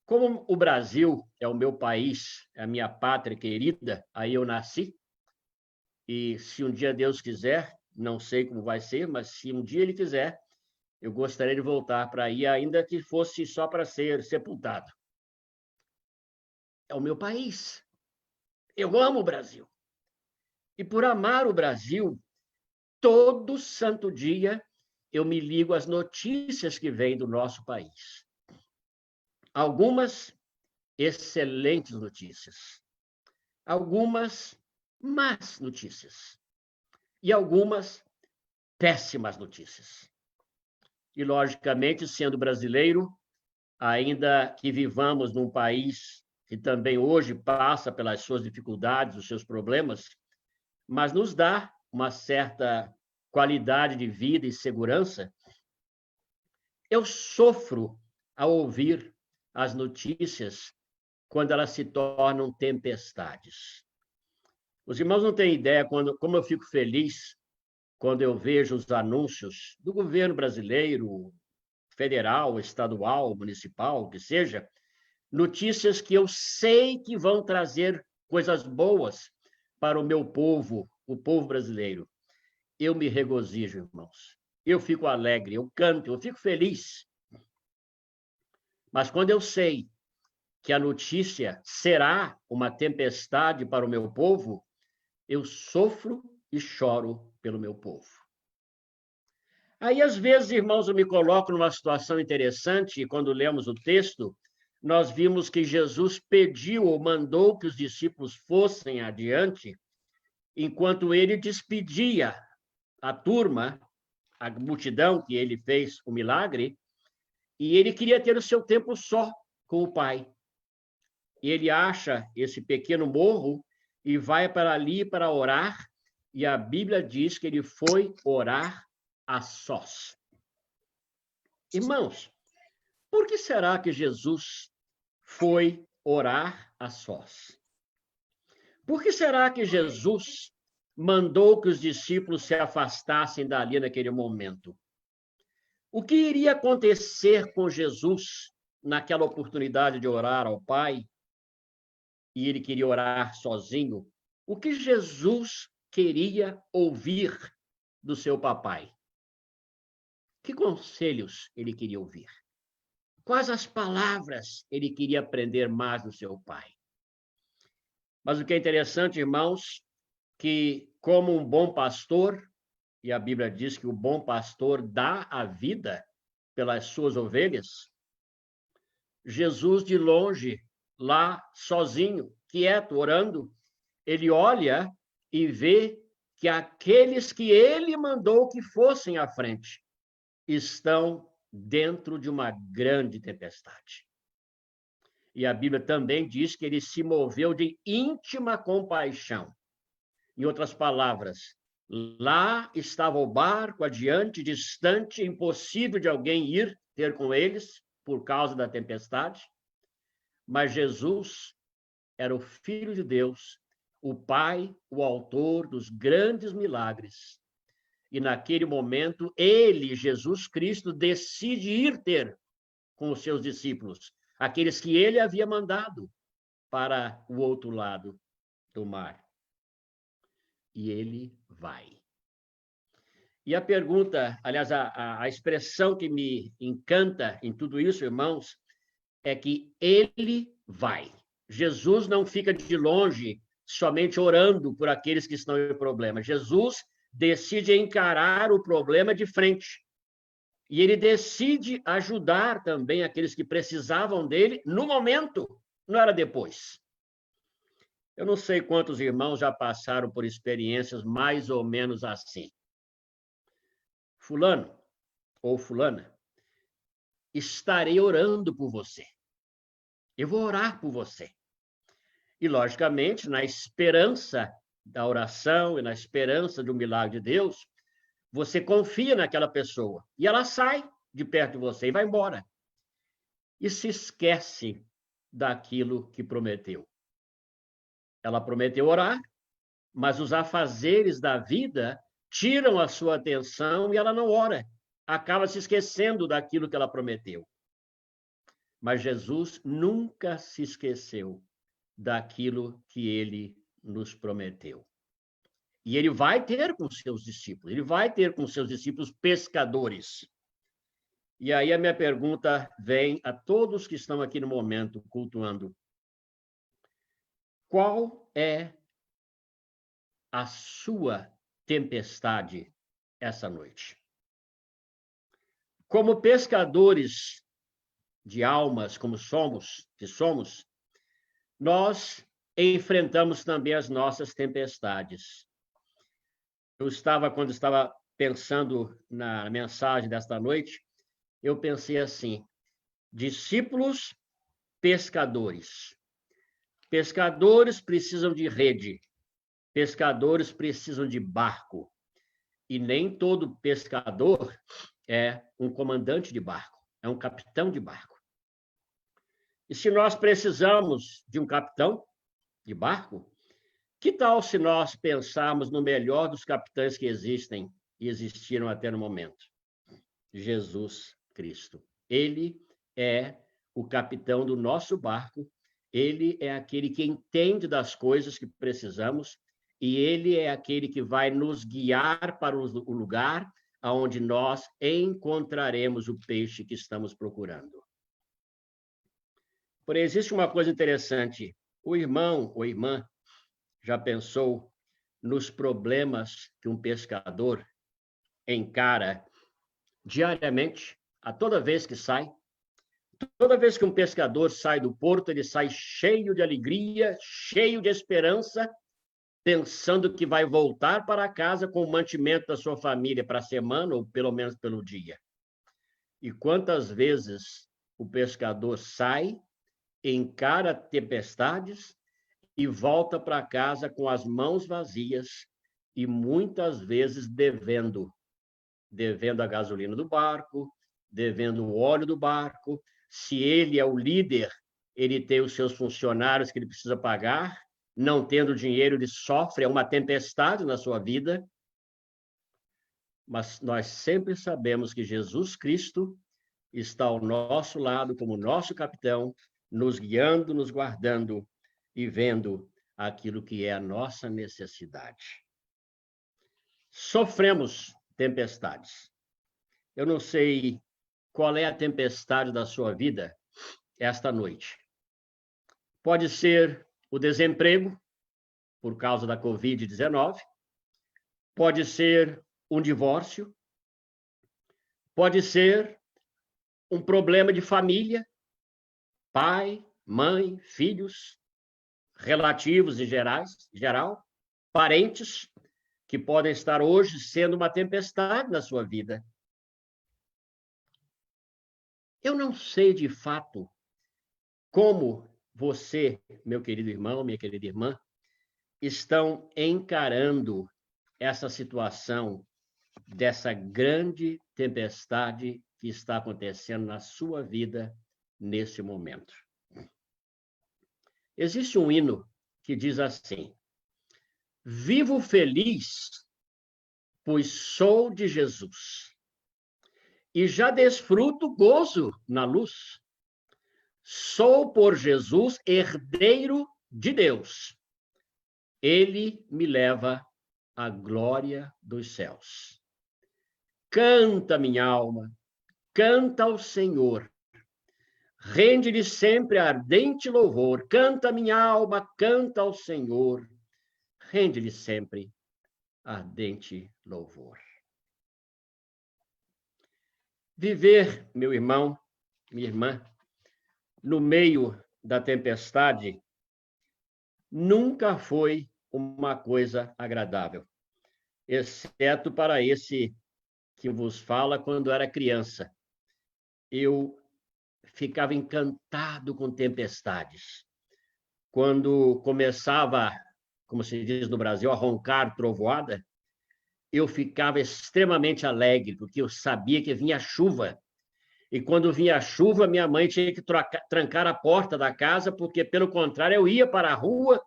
[SPEAKER 11] Como o Brasil é o meu país, é a minha pátria querida, aí eu nasci, e se um dia Deus quiser, não sei como vai ser, mas se um dia Ele quiser, eu gostaria de voltar para aí, ainda que fosse só para ser sepultado. É o meu país. Eu amo o Brasil. E por amar o Brasil, todo santo dia eu me ligo às notícias que vêm do nosso país. Algumas excelentes notícias, algumas más notícias e algumas péssimas notícias. E, logicamente, sendo brasileiro, ainda que vivamos num país que também hoje passa pelas suas dificuldades, os seus problemas, mas nos dá uma certa qualidade de vida e segurança, eu sofro ao ouvir as notícias quando elas se tornam tempestades. Os irmãos não têm ideia como eu fico feliz quando eu vejo os anúncios do governo brasileiro, federal, estadual, municipal, o que seja, notícias que eu sei que vão trazer coisas boas para o meu povo, o povo brasileiro. Eu me regozijo, irmãos. Eu fico alegre, eu canto, eu fico feliz. Mas quando eu sei que a notícia será uma tempestade para o meu povo, eu sofro e choro pelo meu povo. Aí, às vezes, irmãos, eu me coloco numa situação interessante, e quando lemos o texto, nós vimos que Jesus pediu ou mandou que os discípulos fossem adiante, enquanto ele despedia a turma, a multidão que ele fez o milagre, e ele queria ter o seu tempo só com o Pai. E ele acha esse pequeno morro e vai para ali para orar, e a Bíblia diz que ele foi orar a sós. Irmãos, por que será que Jesus foi orar a sós? Por que será que Jesus mandou que os discípulos se afastassem dali naquele momento? O que iria acontecer com Jesus naquela oportunidade de orar ao Pai? E ele queria orar sozinho. O que Jesus queria ouvir do seu papai? Que conselhos ele queria ouvir? Quais as palavras ele queria aprender mais do seu pai? Mas o que é interessante, irmãos, que como um bom pastor, e a Bíblia diz que o bom pastor dá a vida pelas suas ovelhas, Jesus de longe, lá sozinho, quieto, orando, ele olha e vê que aqueles que ele mandou que fossem à frente estão dentro de uma grande tempestade. E a Bíblia também diz que ele se moveu de íntima compaixão. Em outras palavras, lá estava o barco adiante, distante, impossível de alguém ir ter com eles por causa da tempestade. Mas Jesus era o Filho de Deus, o Pai, o autor dos grandes milagres. E naquele momento, ele, Jesus Cristo, decide ir ter com os seus discípulos, aqueles que ele havia mandado para o outro lado do mar. E ele vai. E a pergunta, aliás, a expressão que me encanta em tudo isso, irmãos, é que ele vai. Jesus não fica de longe, somente orando por aqueles que estão em problema. Jesus decide encarar o problema de frente. E ele decide ajudar também aqueles que precisavam dele no momento, não era depois. Eu não sei quantos irmãos já passaram por experiências mais ou menos assim. Fulano ou fulana, estarei orando por você. Eu vou orar por você. E, logicamente, na esperança da oração e na esperança do milagre de Deus, você confia naquela pessoa e ela sai de perto de você e vai embora. E se esquece daquilo que prometeu. Ela prometeu orar, mas os afazeres da vida tiram a sua atenção e ela não ora. Acaba se esquecendo daquilo que ela prometeu. Mas Jesus nunca se esqueceu daquilo que ele nos prometeu. E ele vai ter com seus discípulos, ele vai ter com seus discípulos pescadores. E aí a minha pergunta vem a todos que estão aqui no momento cultuando. Qual é a sua tempestade essa noite? Como pescadores de almas, como somos, nós enfrentamos também as nossas tempestades. Quando estava pensando na mensagem desta noite, eu pensei assim: discípulos pescadores. Pescadores precisam de rede. Pescadores precisam de barco. E nem todo pescador é um comandante de barco, é um capitão de barco. E se nós precisamos de um capitão de barco, que tal se nós pensarmos no melhor dos capitães que existem e existiram até no momento? Jesus Cristo. Ele é o capitão do nosso barco, ele é aquele que entende das coisas que precisamos e ele é aquele que vai nos guiar para o lugar onde nós encontraremos o peixe que estamos procurando. Porém, existe uma coisa interessante. O irmão ou irmã já pensou nos problemas que um pescador encara diariamente, a toda vez que sai? Toda vez que um pescador sai do porto, ele sai cheio de alegria, cheio de esperança, pensando que vai voltar para casa com o mantimento da sua família para a semana, ou pelo menos pelo dia. E quantas vezes o pescador sai, encara tempestades e volta para casa com as mãos vazias e muitas vezes devendo a gasolina do barco, devendo o óleo do barco. Se ele é o líder, ele tem os seus funcionários que ele precisa pagar, não tendo dinheiro, ele sofre, é uma tempestade na sua vida. Mas nós sempre sabemos que Jesus Cristo está ao nosso lado como nosso capitão, nos guiando, nos guardando e vendo aquilo que é a nossa necessidade. Sofremos tempestades. Eu não sei qual é a tempestade da sua vida esta noite. Pode ser o desemprego, por causa da Covid-19, pode ser um divórcio, pode ser um problema de família, pai, mãe, filhos, relativos em geral, parentes, que podem estar hoje sendo uma tempestade na sua vida. Eu não sei, de fato, como você, meu querido irmão, minha querida irmã, estão encarando essa situação dessa grande tempestade que está acontecendo na sua vida nesse momento. Existe um hino que diz assim: vivo feliz, pois sou de Jesus, e já desfruto gozo na luz. Sou por Jesus herdeiro de Deus. Ele me leva à glória dos céus. Canta, minha alma, canta ao Senhor. Rende-lhe sempre ardente louvor. Canta, minha alma, canta ao Senhor. Rende-lhe sempre ardente louvor. Viver, meu irmão, minha irmã, no meio da tempestade, nunca foi uma coisa agradável, exceto para esse que vos fala quando era criança. Eu ficava encantado com tempestades. Quando começava, como se diz no Brasil, a roncar trovoada, eu ficava extremamente alegre, porque eu sabia que vinha chuva. E quando vinha a chuva, minha mãe tinha que trancar a porta da casa, porque, pelo contrário, eu ia para a rua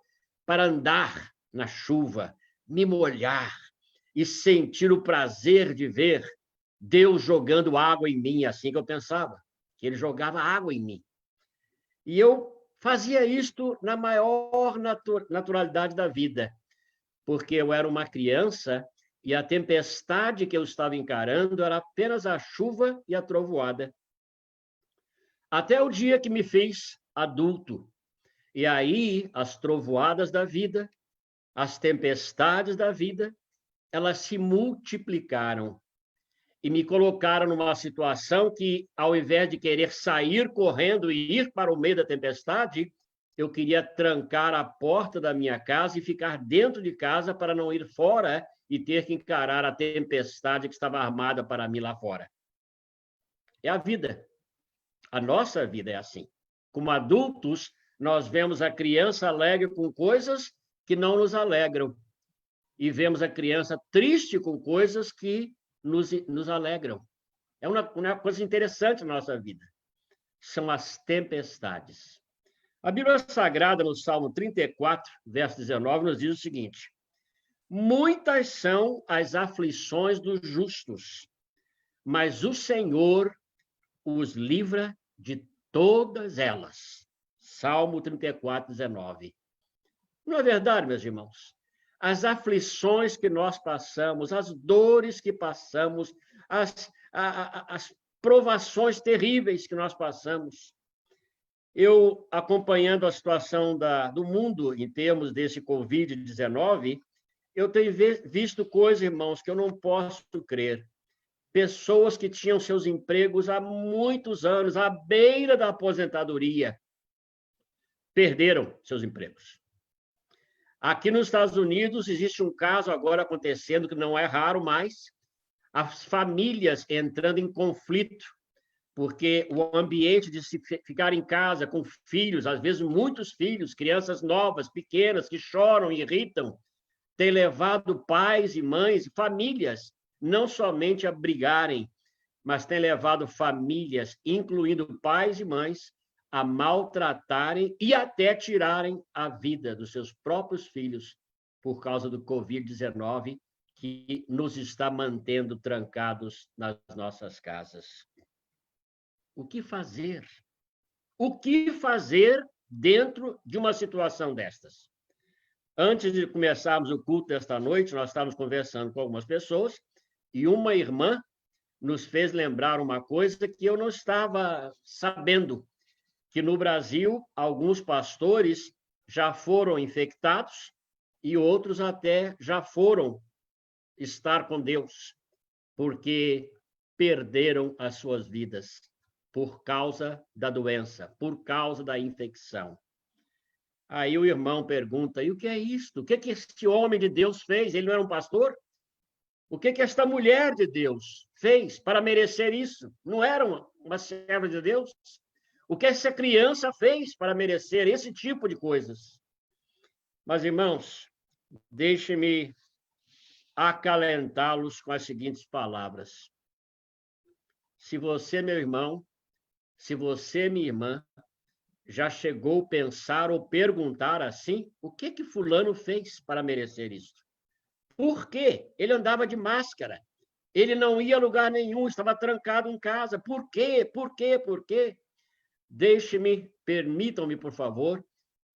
[SPEAKER 11] para andar na chuva, me molhar e sentir o prazer de ver Deus jogando água em mim, assim que eu pensava, que ele jogava água em mim. E eu fazia isto na maior naturalidade da vida, porque eu era uma criança e a tempestade que eu estava encarando era apenas a chuva e a trovoada. Até o dia que me fiz adulto. E aí, as trovoadas da vida, as tempestades da vida, elas se multiplicaram e me colocaram numa situação que, ao invés de querer sair correndo e ir para o meio da tempestade, eu queria trancar a porta da minha casa e ficar dentro de casa para não ir fora e ter que encarar a tempestade que estava armada para mim lá fora. É a vida. A nossa vida é assim. Como adultos, nós vemos a criança alegre com coisas que não nos alegram. e vemos a criança triste com coisas que nos alegram. É uma coisa interessante na nossa vida. São as tempestades. A Bíblia Sagrada, no Salmo 34, verso 19, nos diz o seguinte: muitas são as aflições dos justos, mas o Senhor os livra de todas elas. Salmo 34, 19. Não é verdade, meus irmãos? As aflições que nós passamos, as dores que passamos, as provações terríveis que nós passamos. Eu, acompanhando a situação do mundo em termos desse Covid-19, eu tenho visto coisas, irmãos, que eu não posso crer. Pessoas que tinham seus empregos há muitos anos, à beira da aposentadoria, perderam seus empregos. Aqui nos Estados Unidos existe um caso agora acontecendo, que não é raro mais, as famílias entrando em conflito, porque o ambiente de se ficar em casa com filhos, às vezes muitos filhos, crianças novas, pequenas, que choram e irritam, tem levado pais e mães, famílias, não somente a brigarem, mas tem levado famílias, incluindo pais e mães, a maltratarem e até tirarem a vida dos seus próprios filhos por causa do Covid-19, que nos está mantendo trancados nas nossas casas. O que fazer? O que fazer dentro de uma situação destas? Antes de começarmos o culto desta noite, nós estávamos conversando com algumas pessoas e uma irmã nos fez lembrar uma coisa que eu não estava sabendo, que no Brasil alguns pastores já foram infectados e outros até já foram estar com Deus, porque perderam as suas vidas por causa da doença, por causa da infecção. Aí o irmão pergunta, e o que é isto? O que este homem de Deus fez? Ele não era um pastor? O que esta mulher de Deus fez para merecer isso? Não era uma serva de Deus? O que essa criança fez para merecer esse tipo de coisas? Mas, irmãos, deixe-me acalentá-los com as seguintes palavras. Se você, meu irmão, se você, minha irmã, já chegou a pensar ou perguntar assim, o que fulano fez para merecer isso? Por quê? Ele andava de máscara. Ele não ia a lugar nenhum, estava trancado em casa. Por quê? Por quê? Por quê? Permitam-me, por favor,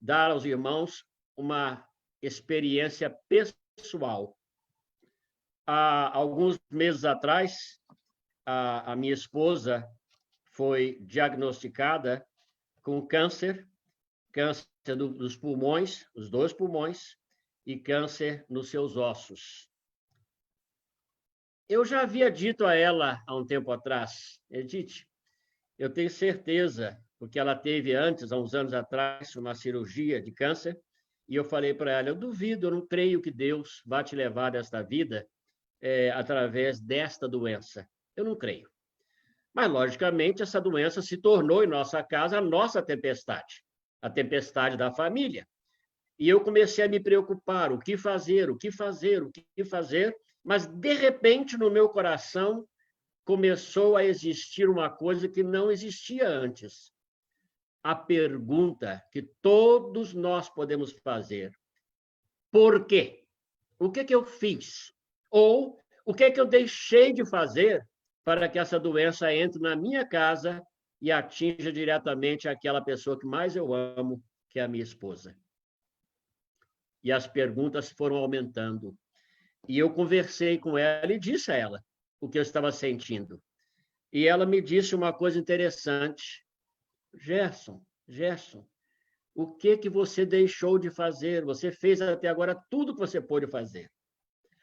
[SPEAKER 11] dar aos irmãos uma experiência pessoal. Há alguns meses atrás, a minha esposa foi diagnosticada com câncer dos pulmões, os 2 pulmões, e câncer nos seus ossos. Eu já havia dito a ela há um tempo atrás, Edith, eu tenho certeza, porque ela teve antes, há uns anos atrás, uma cirurgia de câncer, e eu falei para ela, eu duvido, eu não creio que Deus vá te levar desta vida através desta doença. Eu não creio. Mas, logicamente, essa doença se tornou em nossa casa a nossa tempestade, a tempestade da família. E eu comecei a me preocupar, o que fazer, o que fazer, o que fazer, mas, de repente, no meu coração, começou a existir uma coisa que não existia antes. A pergunta que todos nós podemos fazer. Por quê? O que eu fiz? Ou o que eu deixei de fazer para que essa doença entre na minha casa e atinja diretamente aquela pessoa que mais eu amo, que é a minha esposa? E as perguntas foram aumentando. E eu conversei com ela e disse a ela o que eu estava sentindo. E ela me disse uma coisa interessante. Gerson, o que você deixou de fazer? Você fez até agora tudo que você pôde fazer.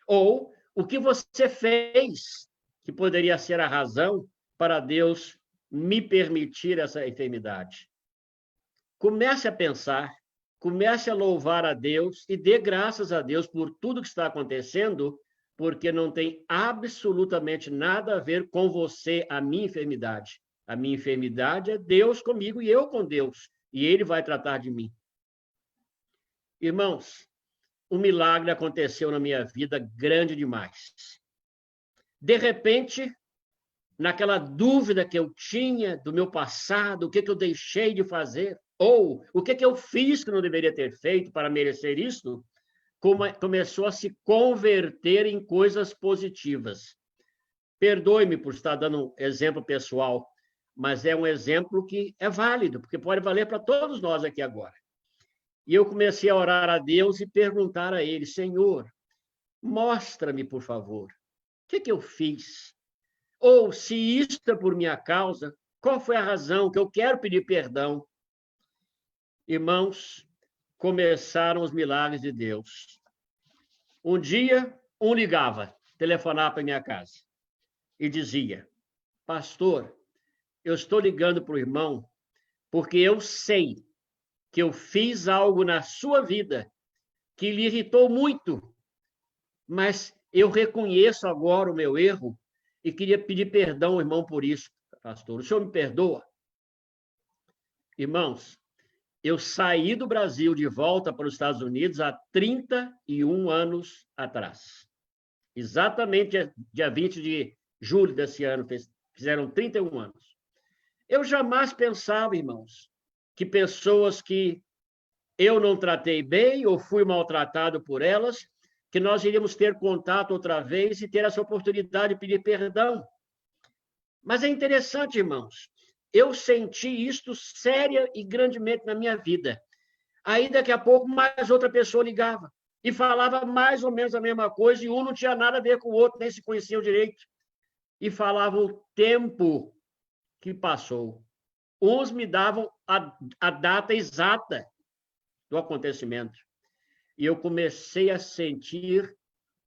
[SPEAKER 11] Ou o que você fez que poderia ser a razão para Deus me permitir essa enfermidade? Comece a pensar, comece a louvar a Deus e dê graças a Deus por tudo que está acontecendo, porque não tem absolutamente nada a ver com você, a minha enfermidade. A minha enfermidade é Deus comigo e eu com Deus, e Ele vai tratar de mim. Irmãos, um milagre aconteceu na minha vida grande demais. De repente, naquela dúvida que eu tinha do meu passado, o que eu deixei de fazer, ou o que eu fiz que não deveria ter feito para merecer isso, começou a se converter em coisas positivas. Perdoe-me por estar dando um exemplo pessoal, mas é um exemplo que é válido, porque pode valer para todos nós aqui agora. E eu comecei a orar a Deus e perguntar a Ele: Senhor, mostra-me, por favor, o que eu fiz? Ou, se isto é por minha causa, qual foi a razão que eu quero pedir perdão? Irmãos, começaram os milagres de Deus. Um dia, um ligava, telefonava para minha casa e dizia: pastor, eu estou ligando para o irmão porque eu sei que eu fiz algo na sua vida que lhe irritou muito, mas eu reconheço agora o meu erro e queria pedir perdão ao irmão por isso, pastor. O senhor me perdoa? Irmãos, eu saí do Brasil de volta para os Estados Unidos há 31 anos atrás. Exatamente dia 20 de julho desse ano, fizeram 31 anos. Eu jamais pensava, irmãos, que pessoas que eu não tratei bem ou fui maltratado por elas, que nós iríamos ter contato outra vez e ter essa oportunidade de pedir perdão. Mas é interessante, irmãos, eu senti isto séria e grandemente na minha vida. Aí, daqui a pouco, mais outra pessoa ligava e falava mais ou menos a mesma coisa, e um não tinha nada a ver com o outro, nem se conheciam direito. E falava o tempo que passou. Uns me davam a data exata do acontecimento. E eu comecei a sentir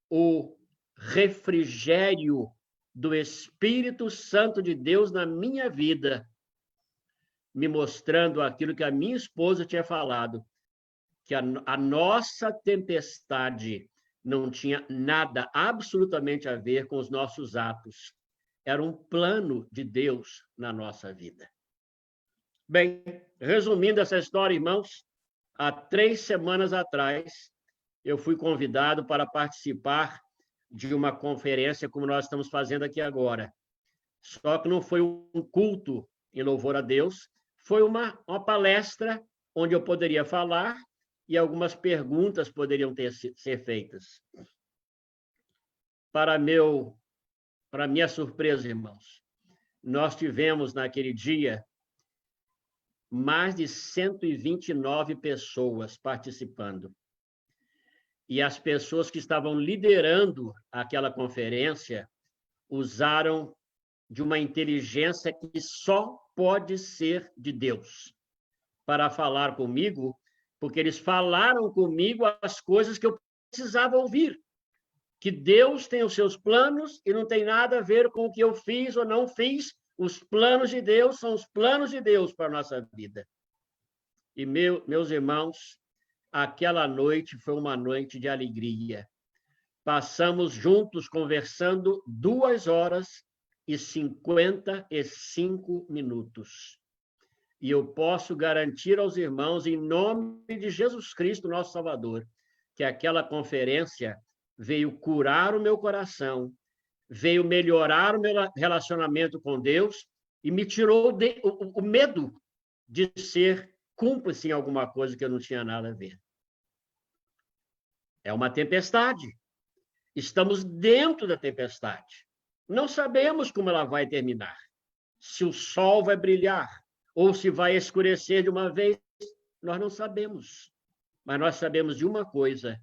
[SPEAKER 11] o refrigério do Espírito Santo de Deus na minha vida, me mostrando aquilo que a minha esposa tinha falado, que a nossa tempestade não tinha nada, absolutamente a ver com os nossos atos. Era um plano de Deus na nossa vida. Bem, resumindo essa história, irmãos, há 3 semanas atrás, eu fui convidado para participar de uma conferência como nós estamos fazendo aqui agora. Só que não foi um culto em louvor a Deus, foi uma palestra onde eu poderia falar e algumas perguntas poderiam ser feitas. Para minha surpresa, irmãos, nós tivemos naquele dia mais de 129 pessoas participando. E as pessoas que estavam liderando aquela conferência usaram de uma inteligência que só pode ser de Deus para falar comigo, porque eles falaram comigo as coisas que eu precisava ouvir. Que Deus tem os seus planos e não tem nada a ver com o que eu fiz ou não fiz. Os planos de Deus são os planos de Deus para a nossa vida. E, meus irmãos, aquela noite foi uma noite de alegria. Passamos juntos conversando 2 horas e 55 minutos. E eu posso garantir aos irmãos, em nome de Jesus Cristo, nosso Salvador, que aquela conferência veio curar o meu coração, veio melhorar o meu relacionamento com Deus e me tirou o medo de ser cúmplice em alguma coisa que eu não tinha nada a ver. É uma tempestade. Estamos dentro da tempestade. Não sabemos como ela vai terminar. Se o sol vai brilhar ou se vai escurecer de uma vez, nós não sabemos. Mas nós sabemos de uma coisa,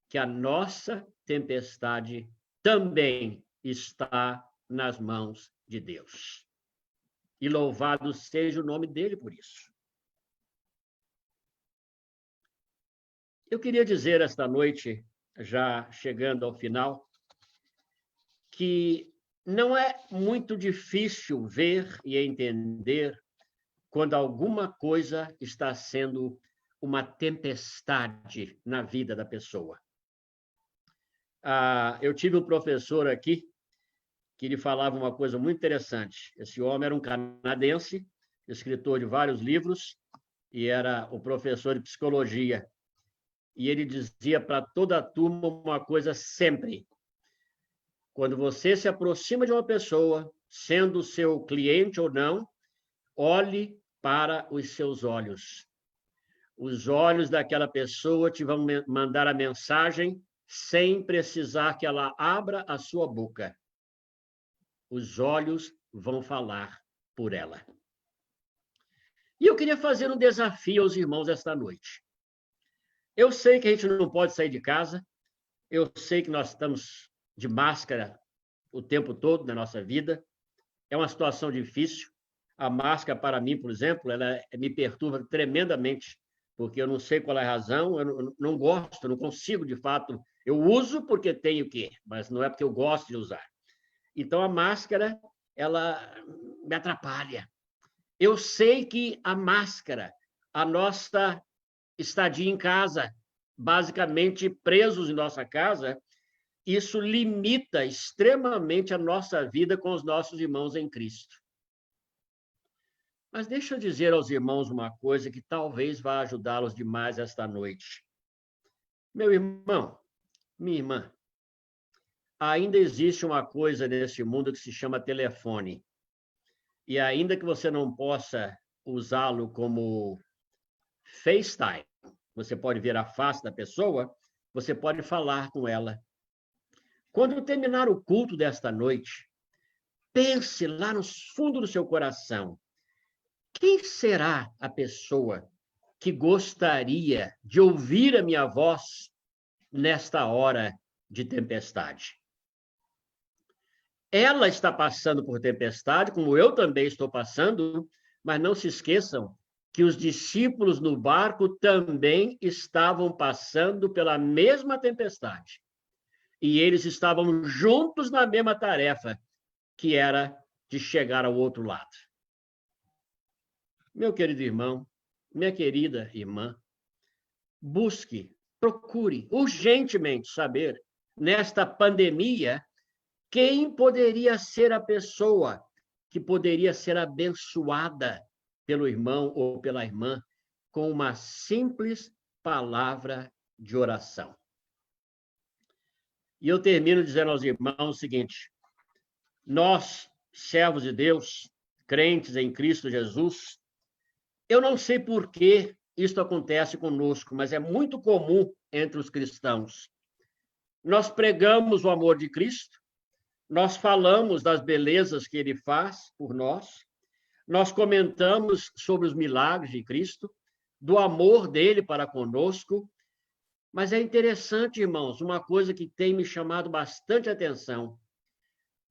[SPEAKER 11] que a nossa tempestade também está nas mãos de Deus. E louvado seja o nome dele por isso. Eu queria dizer esta noite, já chegando ao final, que não é muito difícil ver e entender quando alguma coisa está sendo uma tempestade na vida da pessoa. Eu tive um professor aqui que ele falava uma coisa muito interessante. Esse homem era um canadense, escritor de vários livros, e era o professor de psicologia. e ele dizia para toda a turma uma coisa sempre: quando você se aproxima de uma pessoa, sendo seu cliente ou não, olhe para os seus olhos. Os olhos daquela pessoa te vão mandar a mensagem sem precisar que ela abra a sua boca. Os olhos vão falar por ela. E eu queria fazer um desafio aos irmãos esta noite. Eu sei que a gente não pode sair de casa, eu sei que nós estamos de máscara o tempo todo na nossa vida, é uma situação difícil. A máscara, para mim, por exemplo, ela me perturba tremendamente, porque eu não sei qual é a razão, eu não gosto, não consigo, de fato. Eu uso porque tenho que, mas não é porque eu gosto de usar. Então, a máscara, ela me atrapalha. Eu sei que a máscara, a nossa estadia em casa, basicamente presos em nossa casa, isso limita extremamente a nossa vida com os nossos irmãos em Cristo. Mas deixa eu dizer aos irmãos uma coisa que talvez vá ajudá-los demais esta noite. Meu irmão, minha irmã, ainda existe uma coisa nesse mundo que se chama telefone. E ainda que você não possa usá-lo como FaceTime, você pode ver a face da pessoa, você pode falar com ela. Quando terminar o culto desta noite, pense lá no fundo do seu coração: quem será a pessoa que gostaria de ouvir a minha voz nesta hora de tempestade? Ela está passando por tempestade, como eu também estou passando, mas não se esqueçam que os discípulos no barco também estavam passando pela mesma tempestade. E eles estavam juntos na mesma tarefa, que era de chegar ao outro lado. Meu querido irmão, minha querida irmã, busque, procure urgentemente saber, nesta pandemia, quem poderia ser a pessoa que poderia ser abençoada pelo irmão ou pela irmã com uma simples palavra de oração. E eu termino dizendo aos irmãos o seguinte: nós, servos de Deus, crentes em Cristo Jesus, eu não sei por que isto acontece conosco, mas é muito comum entre os cristãos. Nós pregamos o amor de Cristo, nós falamos das belezas que ele faz por nós, nós comentamos sobre os milagres de Cristo, do amor dele para conosco, mas é interessante, irmãos, uma coisa que tem me chamado bastante atenção.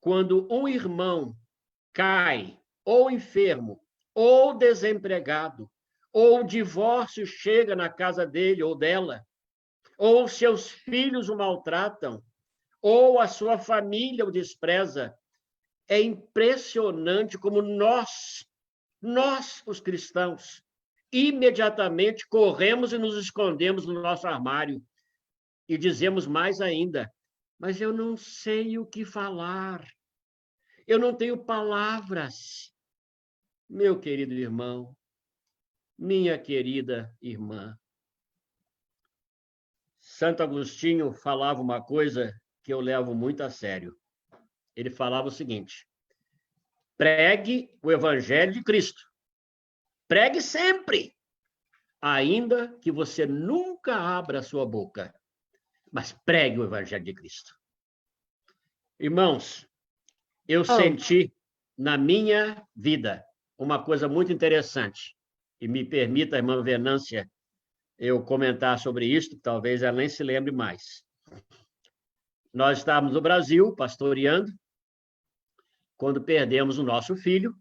[SPEAKER 11] Quando um irmão cai, ou enfermo, ou desempregado, ou o divórcio chega na casa dele ou dela, ou seus filhos o maltratam, ou a sua família o despreza, é impressionante como nós, os cristãos, imediatamente corremos e nos escondemos no nosso armário e dizemos mais ainda: mas eu não sei o que falar, eu não tenho palavras. Meu querido irmão, minha querida irmã, Santo Agostinho falava uma coisa que eu levo muito a sério. Ele falava o seguinte: pregue o Evangelho de Cristo. Pregue sempre, ainda que você nunca abra a sua boca, mas pregue o Evangelho de Cristo. Irmãos, eu senti na minha vida uma coisa muito interessante, e me permita, irmã Venância, eu comentar sobre isso, que talvez ela nem se lembre mais. Nós estávamos no Brasil, pastoreando, quando perdemos o nosso filho,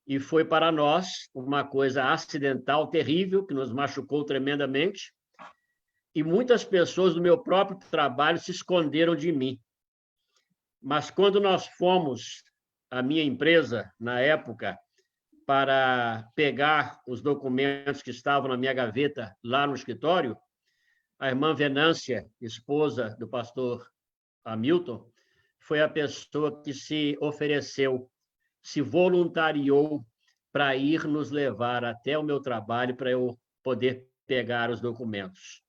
[SPEAKER 11] e foi para nós uma coisa acidental, terrível, que nos machucou tremendamente, e muitas pessoas do meu próprio trabalho se esconderam de mim. Mas quando nós fomos, a minha empresa, na época, para pegar os documentos que estavam na minha gaveta lá no escritório, a irmã Venância, esposa do pastor Hamilton, foi a pessoa que se ofereceu, se voluntariou para ir nos levar até o meu trabalho para eu poder pegar os documentos.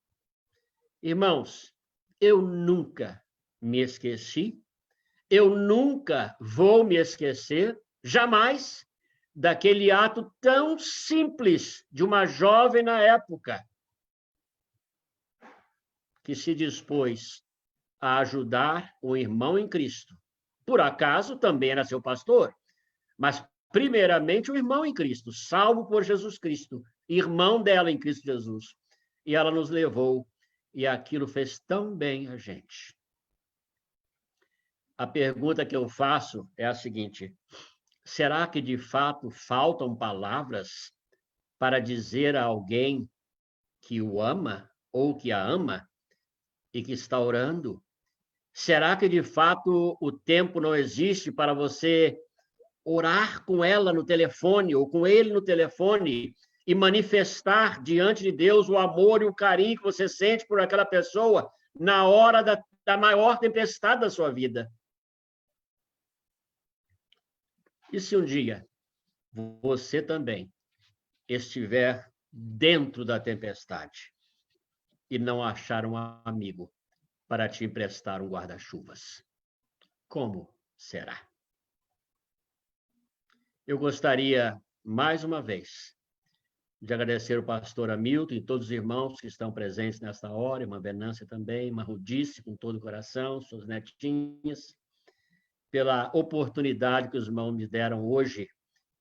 [SPEAKER 11] Irmãos, eu nunca me esqueci, eu nunca vou me esquecer, jamais, daquele ato tão simples de uma jovem na época que se dispôs a ajudar o irmão em Cristo. Por acaso, também era seu pastor, mas primeiramente o irmão em Cristo, salvo por Jesus Cristo, irmão dela em Cristo Jesus. E ela nos levou, e aquilo fez tão bem a gente. A pergunta que eu faço é a seguinte: será que de fato faltam palavras para dizer a alguém que o ama ou que a ama e que está orando? Será que de fato o tempo não existe para você orar com ela no telefone ou com ele no telefone e manifestar diante de Deus o amor e o carinho que você sente por aquela pessoa na hora da maior tempestade da sua vida? E se um dia você também estiver dentro da tempestade e não achar um amigo para te emprestar um guarda-chuvas, como será? Eu gostaria, mais uma vez, de agradecer o pastor Hamilton e todos os irmãos que estão presentes nesta hora, irmã Venância também, irmã Rudice, com todo o coração, suas netinhas, pela oportunidade que os irmãos me deram hoje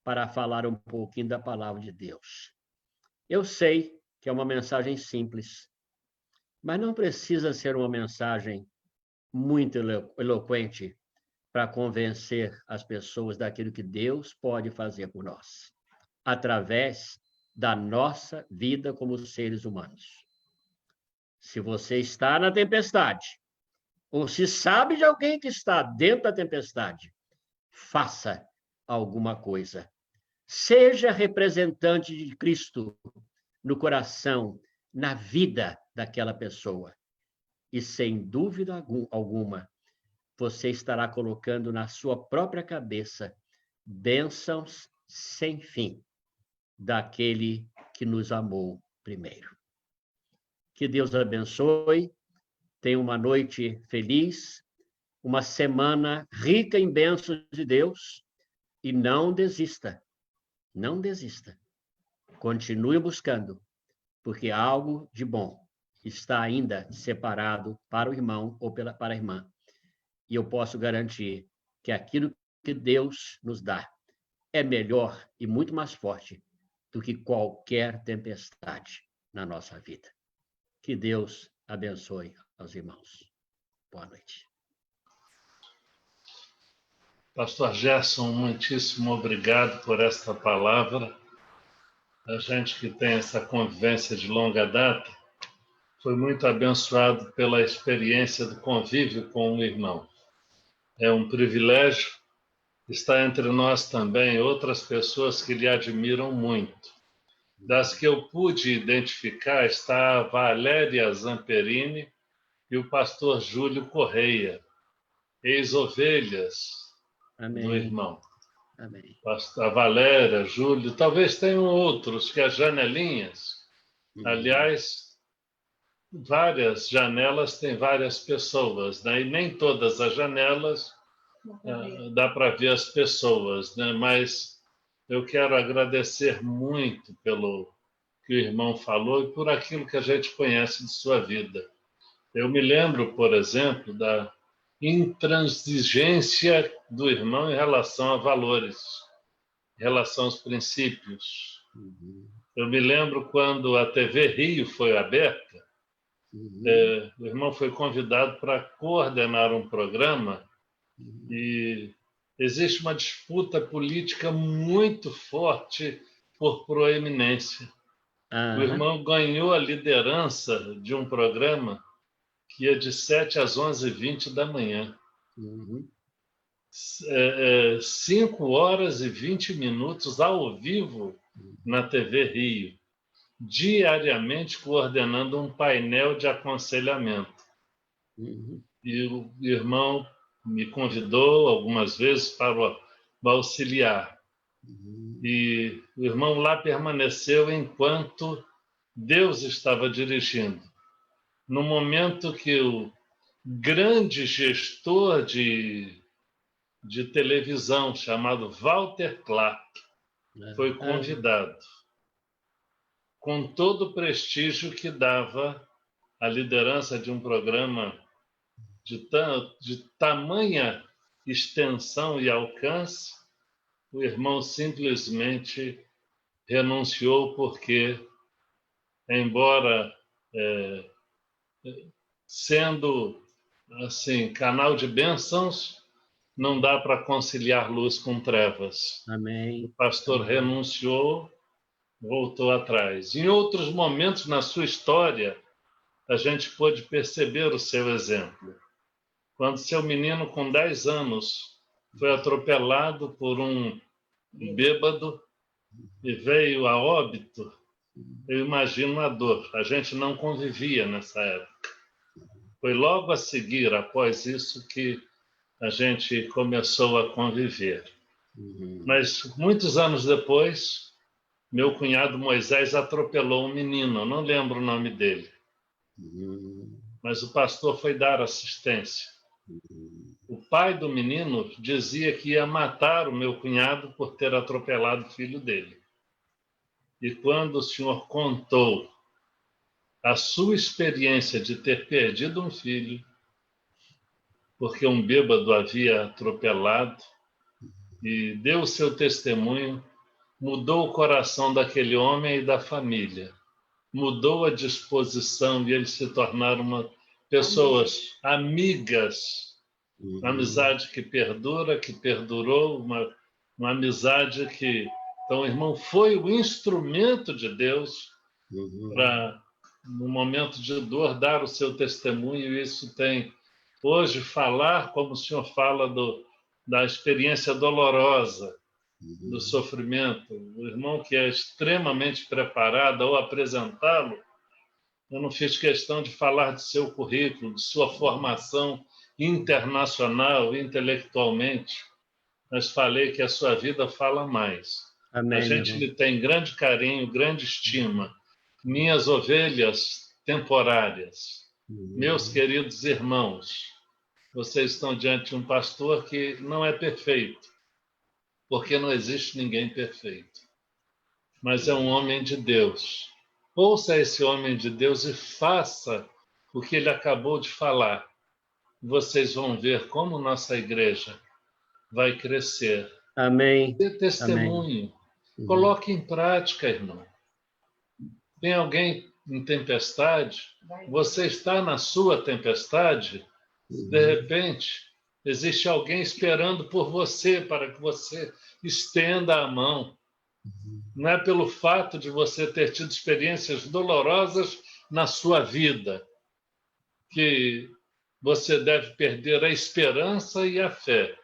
[SPEAKER 11] para falar um pouquinho da palavra de Deus. Eu sei que é uma mensagem simples, mas não precisa ser uma mensagem muito eloquente para convencer as pessoas daquilo que Deus pode fazer por nós, através da nossa vida como seres humanos. Se você está na tempestade, ou se sabe de alguém que está dentro da tempestade, faça alguma coisa. Seja representante de Cristo no coração, na vida daquela pessoa. E, sem dúvida alguma, você estará colocando na sua própria cabeça bênçãos sem fim daquele que nos amou primeiro. Que Deus abençoe. Tenha uma noite feliz, uma semana rica em bênçãos de Deus, e não desista, não desista. Continue buscando, porque algo de bom está ainda separado para o irmão ou para a irmã. E eu posso garantir que aquilo que Deus nos dá é melhor e muito mais forte do que qualquer tempestade na nossa vida. Que Deus abençoe aos irmãos. Boa noite.
[SPEAKER 9] Pastor Gerson, muitíssimo obrigado por esta palavra. A gente que tem essa convivência de longa data foi muito abençoado pela experiência do convívio com o irmão. É um privilégio estar entre nós também outras pessoas que lhe admiram muito. Das que eu pude identificar está a Valéria Zamperini e o pastor Júlio Correia, ex-ovelhas do irmão.
[SPEAKER 11] Amém.
[SPEAKER 9] A Valéria, Júlio, talvez tenham outros, que as janelinhas. Aliás, várias janelas têm várias pessoas, né? E nem todas as janelas dá para ver as pessoas, né? Mas eu quero agradecer muito pelo que o irmão falou e por aquilo que a gente conhece de sua vida. Eu me lembro, por exemplo, da intransigência do irmão em relação a valores, em relação aos princípios. Eu me lembro quando a TV Rio foi aberta, o irmão foi convidado para coordenar um programa e existe uma disputa política muito forte por proeminência. O irmão ganhou a liderança de um programa que ia de 7 às 11h20 da manhã. 5 horas e 20 minutos ao vivo na TV Rio, diariamente coordenando um painel de aconselhamento. E o irmão me convidou algumas vezes para o auxiliar. E o irmão lá permaneceu enquanto Deus estava dirigindo. no momento que o grande gestor de televisão, chamado Walter Clark, foi convidado, com todo o prestígio que dava a liderança de um programa de tamanha extensão e alcance, o irmão simplesmente renunciou porque, embora sendo assim canal de bênçãos, não dá para conciliar luz com trevas.
[SPEAKER 11] Amém.
[SPEAKER 9] O pastor renunciou, voltou atrás. Em outros momentos na sua história, a gente pôde perceber o seu exemplo. Quando seu menino, com 10 anos, foi atropelado por um bêbado e veio a óbito, eu imagino a dor. A gente não convivia nessa época. Foi logo a seguir, após isso, que a gente começou a conviver. Mas, muitos anos depois, meu cunhado Moisés atropelou um menino, eu não lembro o nome dele. Mas o pastor foi dar assistência. O pai do menino dizia que ia matar o meu cunhado por ter atropelado o filho dele. E quando o senhor contou a sua experiência de ter perdido um filho, porque um bêbado havia atropelado, e deu o seu testemunho, mudou o coração daquele homem e da família. Mudou a disposição e eles se tornaram pessoas amigas. Uma amizade que perdura, que perdurou, uma amizade que... Então, o irmão foi o instrumento de Deus para, no momento de dor, dar o seu testemunho. E isso tem, hoje, falar, como o senhor fala, da experiência dolorosa, do sofrimento. O irmão que é extremamente preparado ao apresentá-lo, eu não fiz questão de falar de seu currículo, de sua formação internacional, intelectualmente, mas falei que a sua vida fala mais.
[SPEAKER 11] Amém,
[SPEAKER 9] a gente lhe tem grande carinho, grande estima. Minhas ovelhas temporárias, meus queridos irmãos, vocês estão diante de um pastor que não é perfeito, porque não existe ninguém perfeito, mas é um homem de Deus. Ouça esse homem de Deus e faça o que ele acabou de falar. Vocês vão ver como nossa igreja vai crescer.
[SPEAKER 11] Amém.
[SPEAKER 9] Dê testemunho. Amém. Coloque em prática, irmão. Tem alguém em tempestade? Você está na sua tempestade? De repente, existe alguém esperando por você para que você estenda a mão. Não é pelo fato de você ter tido experiências dolorosas na sua vida que você deve perder a esperança e a fé.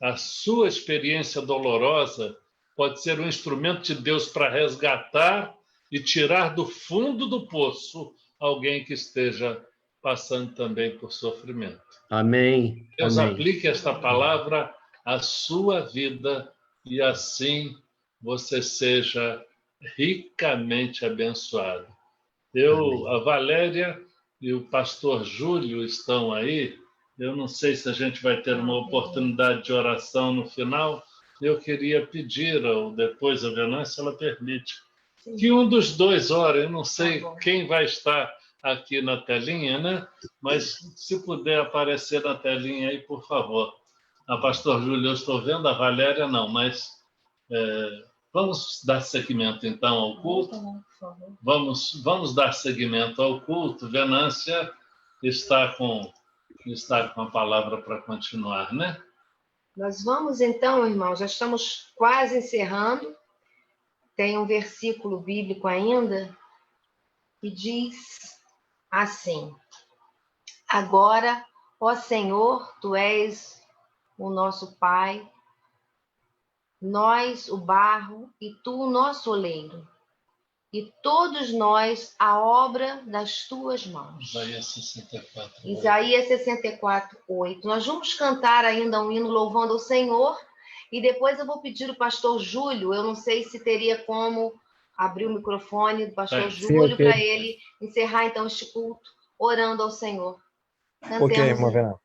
[SPEAKER 9] A sua experiência dolorosa pode ser um instrumento de Deus para resgatar e tirar do fundo do poço alguém que esteja passando também por sofrimento.
[SPEAKER 11] Amém.
[SPEAKER 9] Deus
[SPEAKER 11] Amém.
[SPEAKER 9] aplique esta palavra à sua vida e assim você seja ricamente abençoado. A Valéria e o pastor Júlio estão aí. Eu não sei se a gente vai ter uma oportunidade de oração no final. Eu queria pedir, ou depois a Venância, se ela permite, que um dos dois ore. Eu não sei quem vai estar aqui na telinha, né? Mas se puder aparecer na telinha aí, por favor. A pastor Júlio, eu estou vendo, a Valéria não, mas vamos dar seguimento então ao culto. Vamos dar seguimento ao culto. Venância está com a palavra para continuar, né?
[SPEAKER 1] Nós vamos então, irmão, já estamos quase encerrando. Tem um versículo bíblico ainda que diz assim: agora, ó Senhor, tu és o nosso Pai, nós o barro e tu o nosso oleiro, e todos nós a obra das tuas mãos.
[SPEAKER 9] Isaías 64.
[SPEAKER 1] Isaías 64, 8. Nós vamos cantar ainda um hino louvando ao Senhor, e depois eu vou pedir o pastor Júlio, eu não sei se teria como abrir o microfone do pastor
[SPEAKER 9] É.
[SPEAKER 1] Júlio
[SPEAKER 2] ok.
[SPEAKER 1] para ele encerrar, então, este culto orando ao Senhor.
[SPEAKER 2] Ok,
[SPEAKER 1] Cantemos,
[SPEAKER 2] irmã Fernanda.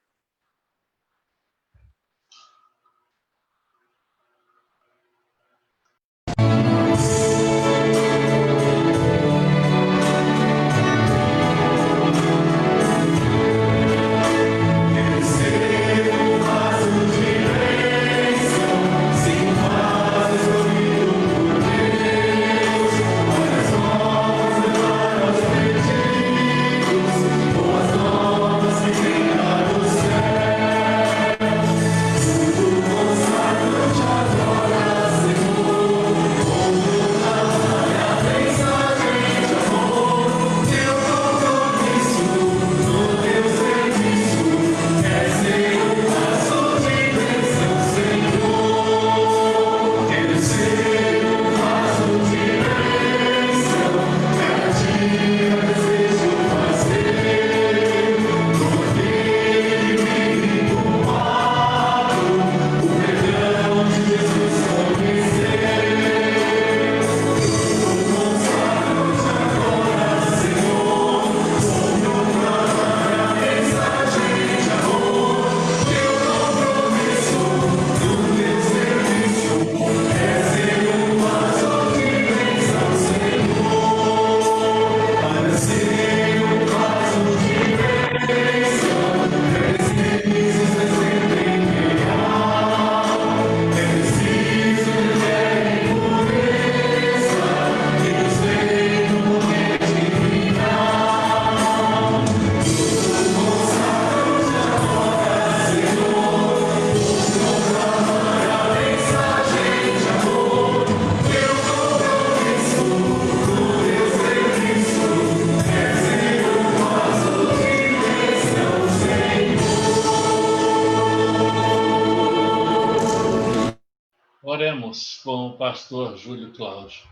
[SPEAKER 9] Oremos com o pastor Júlio Cláudio.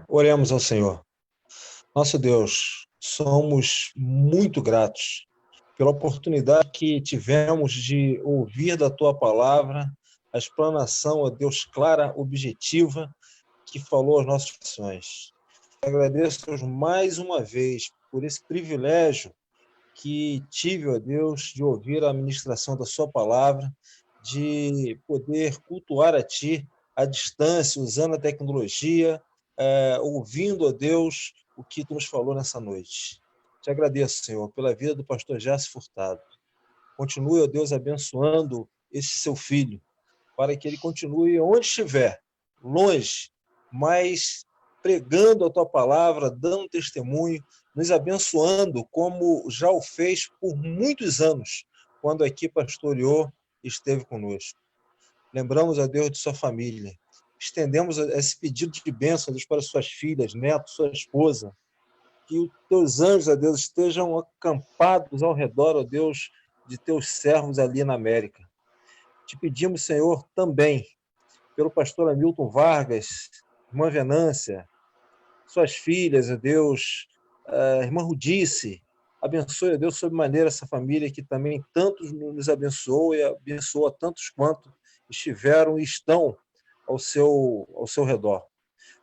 [SPEAKER 2] Oremos ao Senhor. Nosso Deus, somos muito gratos pela oportunidade que tivemos de ouvir da Tua palavra, a explanação, ó Deus, clara, objetiva, que falou aos nossos corações. Agradeço mais uma vez por esse privilégio que tive, ó Deus, de ouvir a ministração da Sua palavra, de poder cultuar a Ti à distância, usando a tecnologia, ouvindo, ó Deus, o que Tu nos falou nessa noite. Te agradeço, Senhor, pela vida do pastor Jace Furtado. Continue, ó Deus, abençoando esse seu filho, para que ele continue onde estiver, longe, mas pregando a Tua palavra, dando testemunho, nos abençoando, como já o fez por muitos anos, quando aqui pastoreou e esteve conosco. Lembramos a Deus de sua família. Estendemos esse pedido de bênção, Deus, para suas filhas, netos, sua esposa. Que os teus anjos, ó Deus, estejam acampados ao redor, ó Deus, de teus servos ali na América. Te pedimos, Senhor, também, pelo pastor Hamilton Vargas, irmã Venância, suas filhas, ó Deus, a irmã Rudice, abençoe, ó Deus, sobremaneira essa família que também tantos nos abençoou e abençoa tantos quanto estiveram e estão ao seu redor.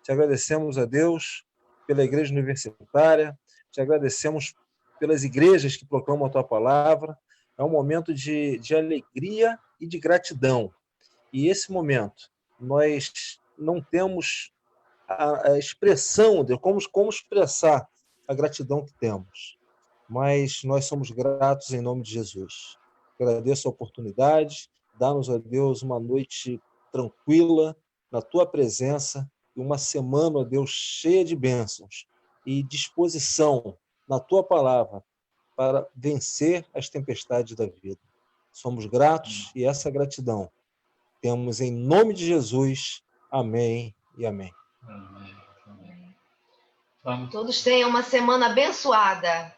[SPEAKER 2] Te agradecemos, a Deus, pela Igreja Universitária, te agradecemos pelas igrejas que proclamam a Tua palavra. É um momento de alegria e de gratidão. E esse momento, nós não temos a expressão, de como expressar a gratidão que temos. Mas nós somos gratos em nome de Jesus. Agradeço a oportunidade, dá-nos, ó Deus, uma noite tranquila na Tua presença e uma semana, ó Deus, cheia de bênçãos e disposição na Tua palavra para vencer as tempestades da vida. Somos gratos e essa gratidão temos em nome de Jesus. Amém e amém.
[SPEAKER 9] Amém. Vamos.
[SPEAKER 1] Todos tenham uma semana abençoada.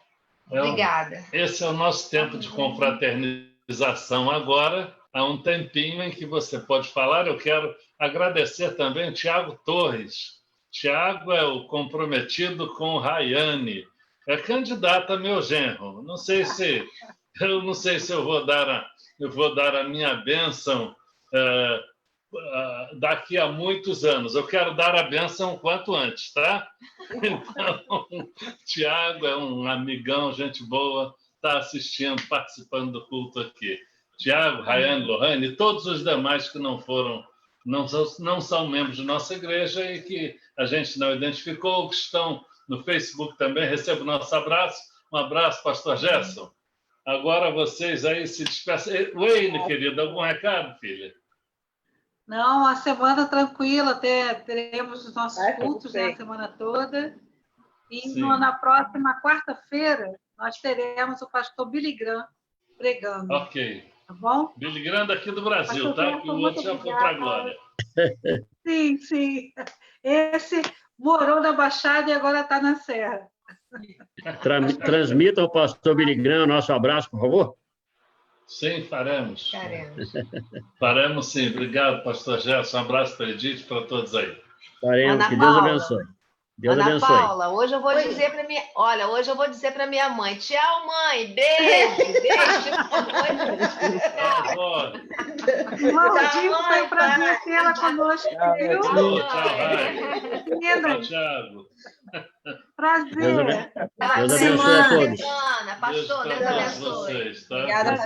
[SPEAKER 1] Obrigada.
[SPEAKER 9] Esse é o nosso tempo de confraternização agora. Há um tempinho em que você pode falar. Eu quero agradecer também o Tiago Torres. Tiago é o comprometido com Rayane. É candidata a meu genro. Eu não sei se eu vou dar a minha bênção daqui a muitos anos. Eu quero dar a bênção o quanto antes, tá? Então, Tiago é um amigão, gente boa, está assistindo, participando do culto aqui. Tiago, Rayane, Lohane e todos os demais que não são membros de nossa igreja e que a gente não identificou, que estão no Facebook também, recebo nosso abraço. Um abraço, pastor Gerson. Agora vocês aí se despeçam. Wayne, querida, algum recado, filha?
[SPEAKER 5] Não, a semana tranquila, teremos os nossos cultos, né, a semana toda. E na próxima quarta-feira, nós teremos o pastor Billy Graham pregando.
[SPEAKER 9] Ok.
[SPEAKER 5] Tá bom?
[SPEAKER 9] Billy Graham daqui do Brasil, tá? Que o outro já foi para a glória.
[SPEAKER 5] Sim, sim. Esse morou na Baixada e agora está na Serra.
[SPEAKER 11] Transmita ao pastor Billy Graham nosso abraço, por favor.
[SPEAKER 9] Sim, faremos. Faremos sim. Obrigado, pastor Gerson. Um abraço para Edith e para todos aí.
[SPEAKER 11] Faremos. Que Deus abençoe. Deus abençoe.
[SPEAKER 1] Ana Paula, hoje eu vou dizer para minha... Olha, hoje eu vou dizer para minha mãe. Tchau, mãe. Beijo.
[SPEAKER 5] Maldinho, foi um prazer ter ela conosco. Viu?
[SPEAKER 9] Tchau.
[SPEAKER 5] Prazer.
[SPEAKER 11] Deus abençoe a todos.
[SPEAKER 1] Pastor, Deus abençoe.
[SPEAKER 8] Obrigada.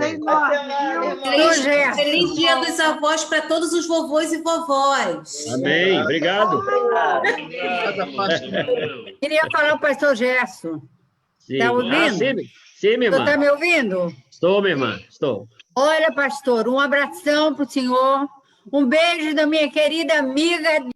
[SPEAKER 13] Feliz Dia dos Avós para todos os vovôs e vovós.
[SPEAKER 11] Amém. Obrigado.
[SPEAKER 10] Queria falar o pastor Gerson. Está ouvindo?
[SPEAKER 11] Sim, minha irmã.
[SPEAKER 10] Você está me ouvindo?
[SPEAKER 11] Estou, minha irmã. Estou.
[SPEAKER 10] Olha, pastor, um abração para o senhor. Um beijo da minha querida amiga